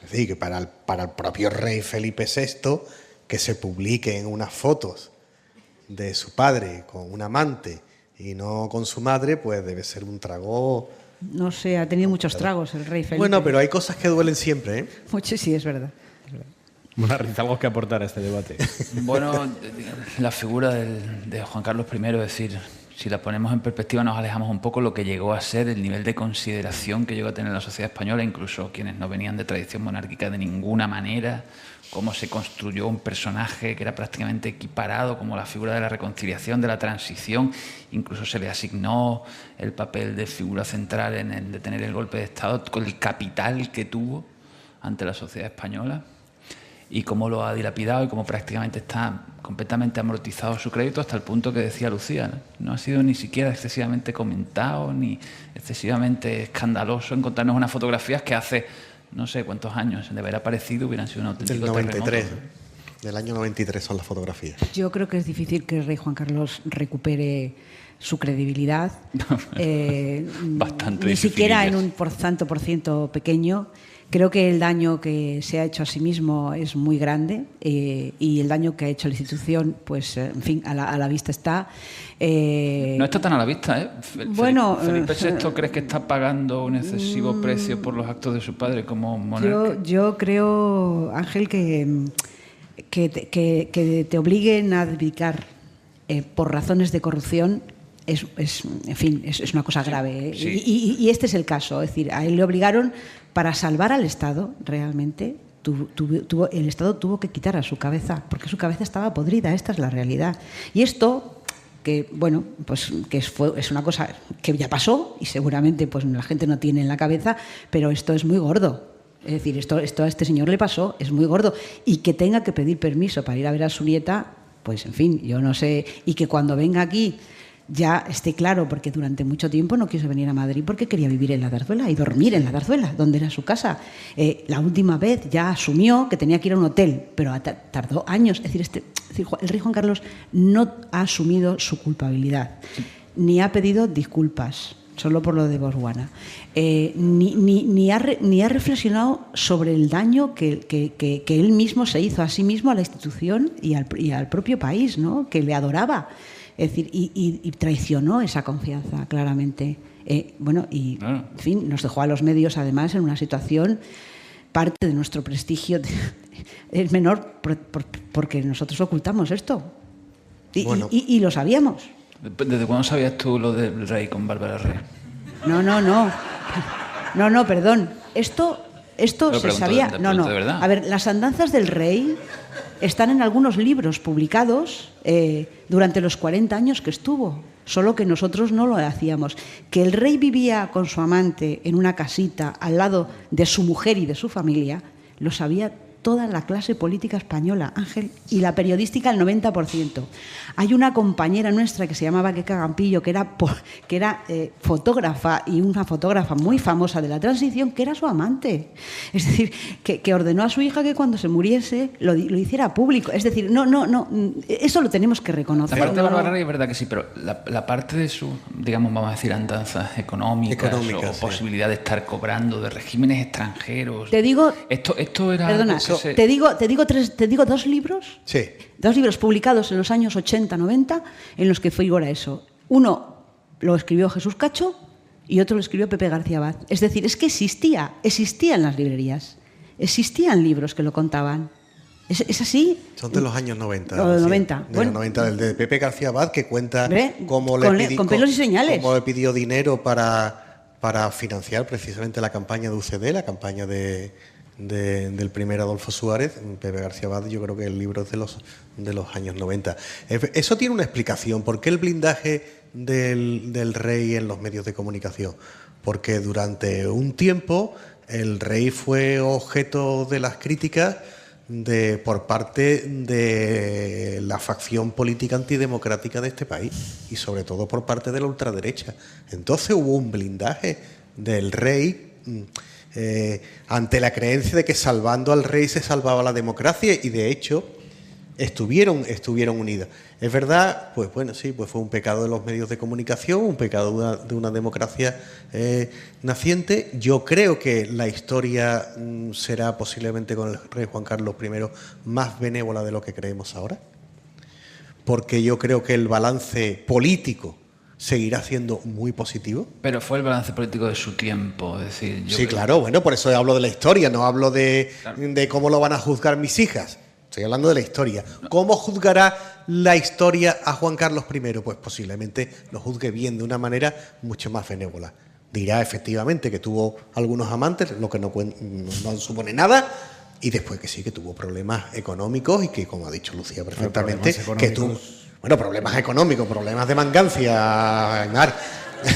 Es decir, que para el propio rey Felipe VI, que se publiquen unas fotos de su padre con un amante y no con su madre, pues debe ser un trago... No sé, ha tenido muchos tragos el rey Felipe. Bueno, pero hay cosas que duelen siempre, ¿eh? Mucho, sí, es verdad. Bueno, algo que aportar a este debate. Bueno, la figura de Juan Carlos I, es decir, si la ponemos en perspectiva nos alejamos un poco lo que llegó a ser el nivel de consideración que llegó a tener la sociedad española, incluso quienes no venían de tradición monárquica de ninguna manera, cómo se construyó un personaje que era prácticamente equiparado como la figura de la reconciliación, de la transición, incluso se le asignó el papel de figura central en el de tener el golpe de Estado, con el capital que tuvo ante la sociedad española, y cómo lo ha dilapidado y cómo prácticamente está completamente amortizado su crédito, hasta el punto que decía Lucía, no ha sido ni siquiera excesivamente comentado ni excesivamente escandaloso encontrarnos unas fotografías que hace no sé cuántos años de haber aparecido hubieran sido un auténtico del 93. terremoto. Del año 93 son las fotografías. Yo creo que es difícil que el rey Juan Carlos recupere su credibilidad. Bastante ni difícil. Siquiera en un por ciento pequeño. Creo que el daño que se ha hecho a sí mismo es muy grande y el daño que ha hecho a la institución, pues, en fin, a la vista está. No está tan a la vista, ¿eh? Bueno, Felipe VI, ¿crees que está pagando un excesivo precio por los actos de su padre como monarca? Yo creo, Ángel, que te obliguen a abdicar por razones de corrupción es una cosa grave, ¿eh? Sí. Y este es el caso. Es decir, a él le obligaron para salvar al Estado, realmente. El Estado tuvo que quitar a su cabeza, porque su cabeza estaba podrida. Esta es la realidad. Y esto, que bueno, pues que es una cosa que ya pasó y seguramente pues la gente no tiene en la cabeza, pero esto es muy gordo. Es decir, esto a este señor le pasó, es muy gordo. Y que tenga que pedir permiso para ir a ver a su nieta, pues en fin, yo no sé. Y que cuando venga aquí ya esté claro, porque durante mucho tiempo no quiso venir a Madrid porque quería vivir en la Zarzuela y dormir en la Zarzuela, donde era su casa. La última vez ya asumió que tenía que ir a un hotel, pero tardó años. Es decir, el rey Juan Carlos no ha asumido su culpabilidad, ni ha pedido disculpas, solo por lo de Botswana, ni ha reflexionado sobre el daño que él mismo se hizo a sí mismo, a la institución y al propio país, ¿no?, que le adoraba. Es decir, y traicionó esa confianza, claramente. Claro. En fin, nos dejó a los medios, además, en una situación, parte de nuestro prestigio es menor porque nosotros ocultamos esto. Y lo sabíamos. ¿Desde cuándo sabías tú lo del rey con Bárbara Rey? No, perdón. Esto se sabía. De verdad. A ver, las andanzas del rey están en algunos libros publicados durante los 40 años que estuvo, solo que nosotros no lo hacíamos. Que el rey vivía con su amante en una casita al lado de su mujer y de su familia, lo sabía toda la clase política española, Ángel, y la periodística el 90%. Hay una compañera nuestra que se llamaba Queca Campillo, que era fotógrafa, y una fotógrafa muy famosa de la transición, que era su amante. Es decir, que ordenó a su hija que cuando se muriese lo hiciera público. Es decir, no, eso lo tenemos que reconocer. La parte de Bárbara Rey es verdad que sí, pero la parte de su, digamos, vamos a decir, andanzas económicas o posibilidad de estar cobrando de regímenes extranjeros. Te digo... Esto era... Perdona, te digo dos libros. Sí. Dos libros publicados en los años 80-90 en los que figura eso. Uno lo escribió Jesús Cacho y otro lo escribió Pepe García Abad. Es decir, es que existía en las librerías. Existían libros que lo contaban. ¿Es así? Son de los años 90. Los 90. De los 90, del de Pepe García Abad, que cuenta cómo con pelos y señales. Cómo le pidió dinero para financiar precisamente la campaña de UCD, la campaña del primer Adolfo Suárez. Pepe García Abad, yo creo que el libro es de los años 90. Eso tiene una explicación. ¿Por qué el blindaje del rey en los medios de comunicación? Porque durante un tiempo el rey fue objeto de las críticas por parte de la facción política antidemocrática de este país y sobre todo por parte de la ultraderecha. Entonces hubo un blindaje del rey ante la creencia de que salvando al rey se salvaba la democracia, y de hecho estuvieron unidos. Es verdad, pues bueno, sí, pues fue un pecado de los medios de comunicación, un pecado de una democracia naciente. Yo creo que la historia será posiblemente con el rey Juan Carlos I más benévola de lo que creemos ahora, porque yo creo que el balance político seguirá siendo muy positivo. Pero fue el balance político de su tiempo, es decir... Sí, claro, bueno, por eso hablo de la historia, no hablo de cómo lo van a juzgar mis hijas. Estoy hablando de la historia. ¿Cómo juzgará la historia a Juan Carlos I? Pues posiblemente lo juzgue bien, de una manera mucho más benévola. Dirá efectivamente que tuvo algunos amantes, lo que no supone nada, y después que sí, que tuvo problemas económicos y que, como ha dicho Lucía perfectamente, que tuvo... Bueno, problemas económicos, problemas de mangancia,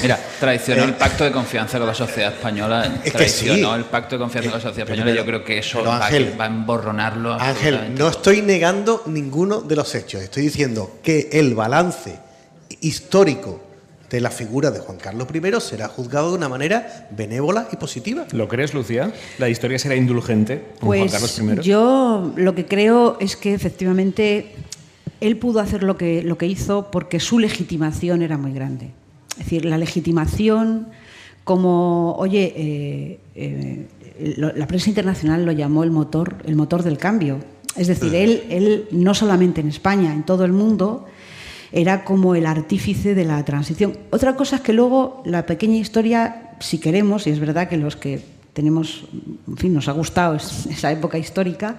Mira, traicionó el pacto de confianza con la sociedad española. Traicionó el pacto de confianza con la sociedad española. Yo creo que eso va a emborronarlo. Ángel, no estoy negando ninguno de los hechos. Estoy diciendo que el balance histórico de la figura de Juan Carlos I será juzgado de una manera benévola y positiva. ¿Lo crees, Lucía? ¿La historia será indulgente con Juan Carlos I? Yo lo que creo es que efectivamente él pudo hacer lo que hizo porque su legitimación era muy grande. Es decir, la legitimación como, la prensa internacional lo llamó el motor del cambio. Es decir, él no solamente en España, en todo el mundo, era como el artífice de la transición. Otra cosa es que luego la pequeña historia, si queremos, y es verdad que los que tenemos, en fin, nos ha gustado esa época histórica,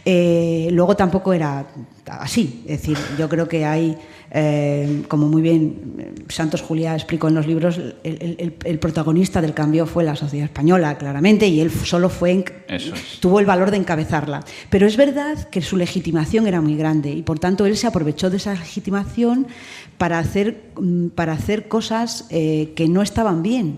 luego tampoco era así. Es decir, yo creo que hay, como muy bien Santos Juliá explicó en los libros, el protagonista del cambio fue la sociedad española, claramente, y él solo tuvo el valor de encabezarla. Pero es verdad que su legitimación era muy grande y, por tanto, él se aprovechó de esa legitimación para hacer cosas que no estaban bien.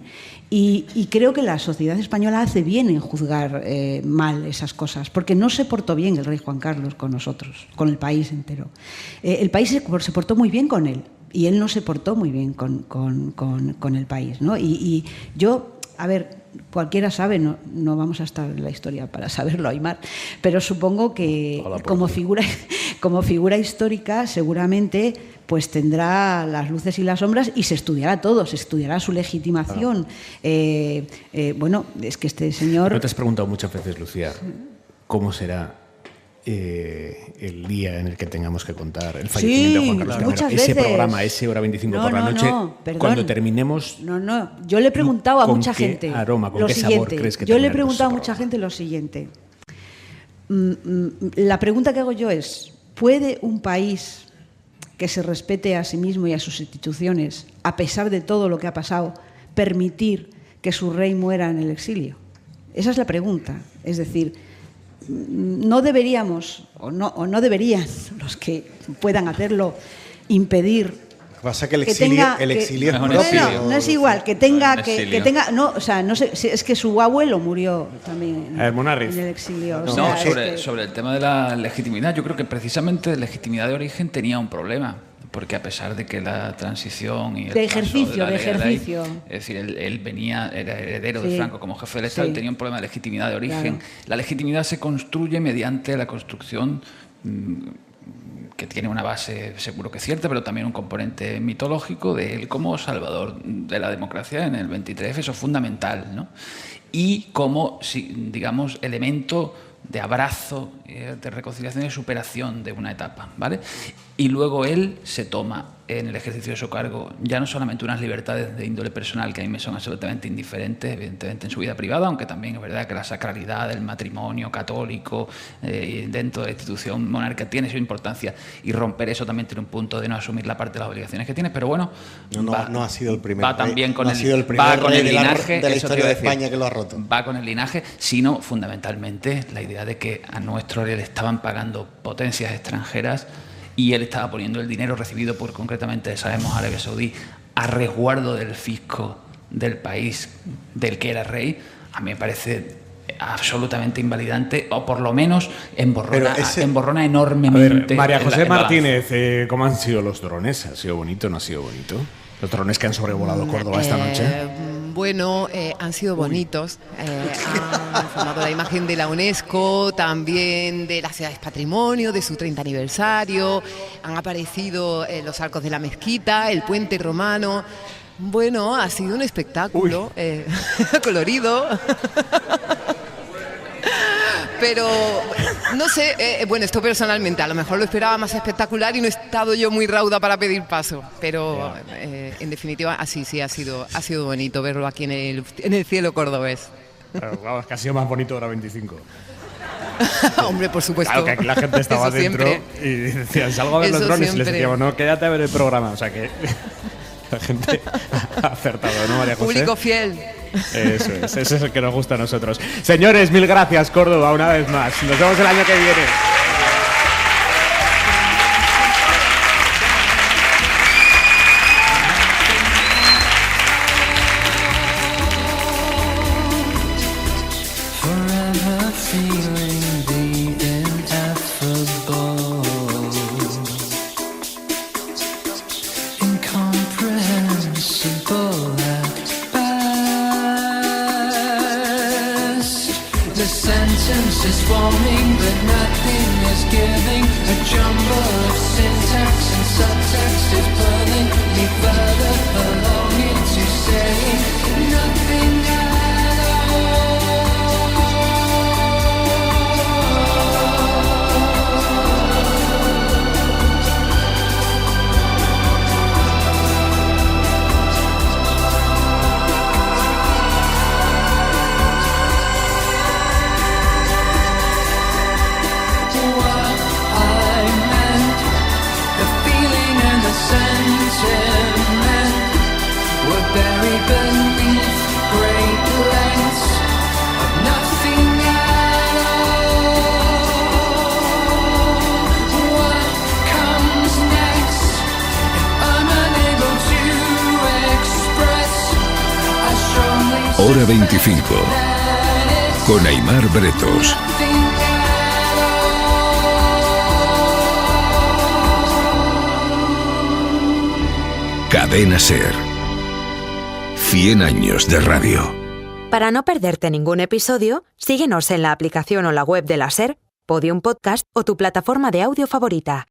Y creo que la sociedad española hace bien en juzgar mal esas cosas, porque no se portó bien el rey Juan Carlos con nosotros, con el país entero. El país se portó muy bien con él y él no se portó muy bien con el país, ¿no? Y yo, a ver, cualquiera sabe, no vamos a estar en la historia para saberlo, Aymar, pero supongo que como figura histórica seguramente pues tendrá las luces y las sombras y se estudiará todo, se estudiará su legitimación. Bueno, es que este señor... ¿No te has preguntado muchas veces, Lucía, cómo será el día en el que tengamos que contar el fallecimiento de Juan Carlos I? Muchas ese veces. programa, ese Hora 25 por la noche, cuando terminemos... No, yo le he preguntado a mucha gente aroma, con lo qué siguiente. Sabor crees que yo le he tendrá preguntado a ese mucha programa? gente lo siguiente. La pregunta que hago yo es, ¿puede un país que se respete a sí mismo y a sus instituciones, a pesar de todo lo que ha pasado, permitir que su rey muera en el exilio? Esa es la pregunta. Es decir, no deberíamos, o no deberían los que puedan hacerlo, impedir... Pasa que el exilio es propio. No es igual, que tenga, no, o sea, no sé, es que su abuelo murió también en el exilio. Sobre el tema de la legitimidad, yo creo que precisamente legitimidad de origen tenía un problema, porque a pesar de que la transición y el de ejercicio, es decir, él era heredero de Franco como jefe del Estado, y tenía un problema de legitimidad de origen. Claro. La legitimidad se construye mediante la construcción que tiene una base seguro que cierta, pero también un componente mitológico de él como salvador de la democracia en el 23, eso es fundamental, ¿no? Y como, digamos, elemento de abrazo, de reconciliación y de superación de una etapa, ¿vale? Y luego él se toma en el ejercicio de su cargo ya no solamente unas libertades de índole personal que a mí me son absolutamente indiferentes, evidentemente en su vida privada, aunque también es verdad que la sacralidad del matrimonio católico dentro de la institución monárquica tiene su importancia, y romper eso también tiene un punto de no asumir la parte de las obligaciones que tiene, pero bueno, no ha sido el primer va también con el linaje de la historia de España que lo ha roto. Va con el linaje, sino fundamentalmente la idea de que a nuestro rey le estaban pagando potencias extranjeras y él estaba poniendo el dinero recibido por, concretamente, sabemos, Arabia Saudí, a resguardo del fisco del país del que era rey. A mí me parece absolutamente invalidante, o por lo menos emborrona enormemente. A ver, María José Martínez, ¿cómo han sido los drones? ¿Ha sido bonito o no ha sido bonito? Los drones que han sobrevolado Córdoba esta noche. Bueno, han sido bonitos. Han formado la imagen de la UNESCO, también de las ciudades patrimonio, de su 30 aniversario. Han aparecido los arcos de la mezquita, el puente romano. Bueno, ha sido un espectáculo colorido. Pero, no sé, bueno, esto personalmente, a lo mejor lo esperaba más espectacular y no he estado yo muy rauda para pedir paso, pero en definitiva, así sí, ha sido bonito verlo aquí en el cielo cordobés. Claro, vamos, que ha sido más bonito Hora 25. Hombre, por supuesto. Claro, que aquí la gente estaba eso dentro siempre. Y decían, salgo a ver los drones, y les decíamos, no, quédate a ver el programa, o sea que... La gente ha acertado, ¿no, María José? Público fiel. Eso es el que nos gusta a nosotros. Señores, mil gracias, Córdoba, una vez más. Nos vemos el año que viene. is forming, but nothing is giving. A jumble of syntax and subtext is pulling me further along into saying nothing at all. Hora 25 con Aimar Bretos. Cadena SER. 100 años de radio. Para no perderte ningún episodio, síguenos en la aplicación o la web de la SER, Podium Podcast o tu plataforma de audio favorita.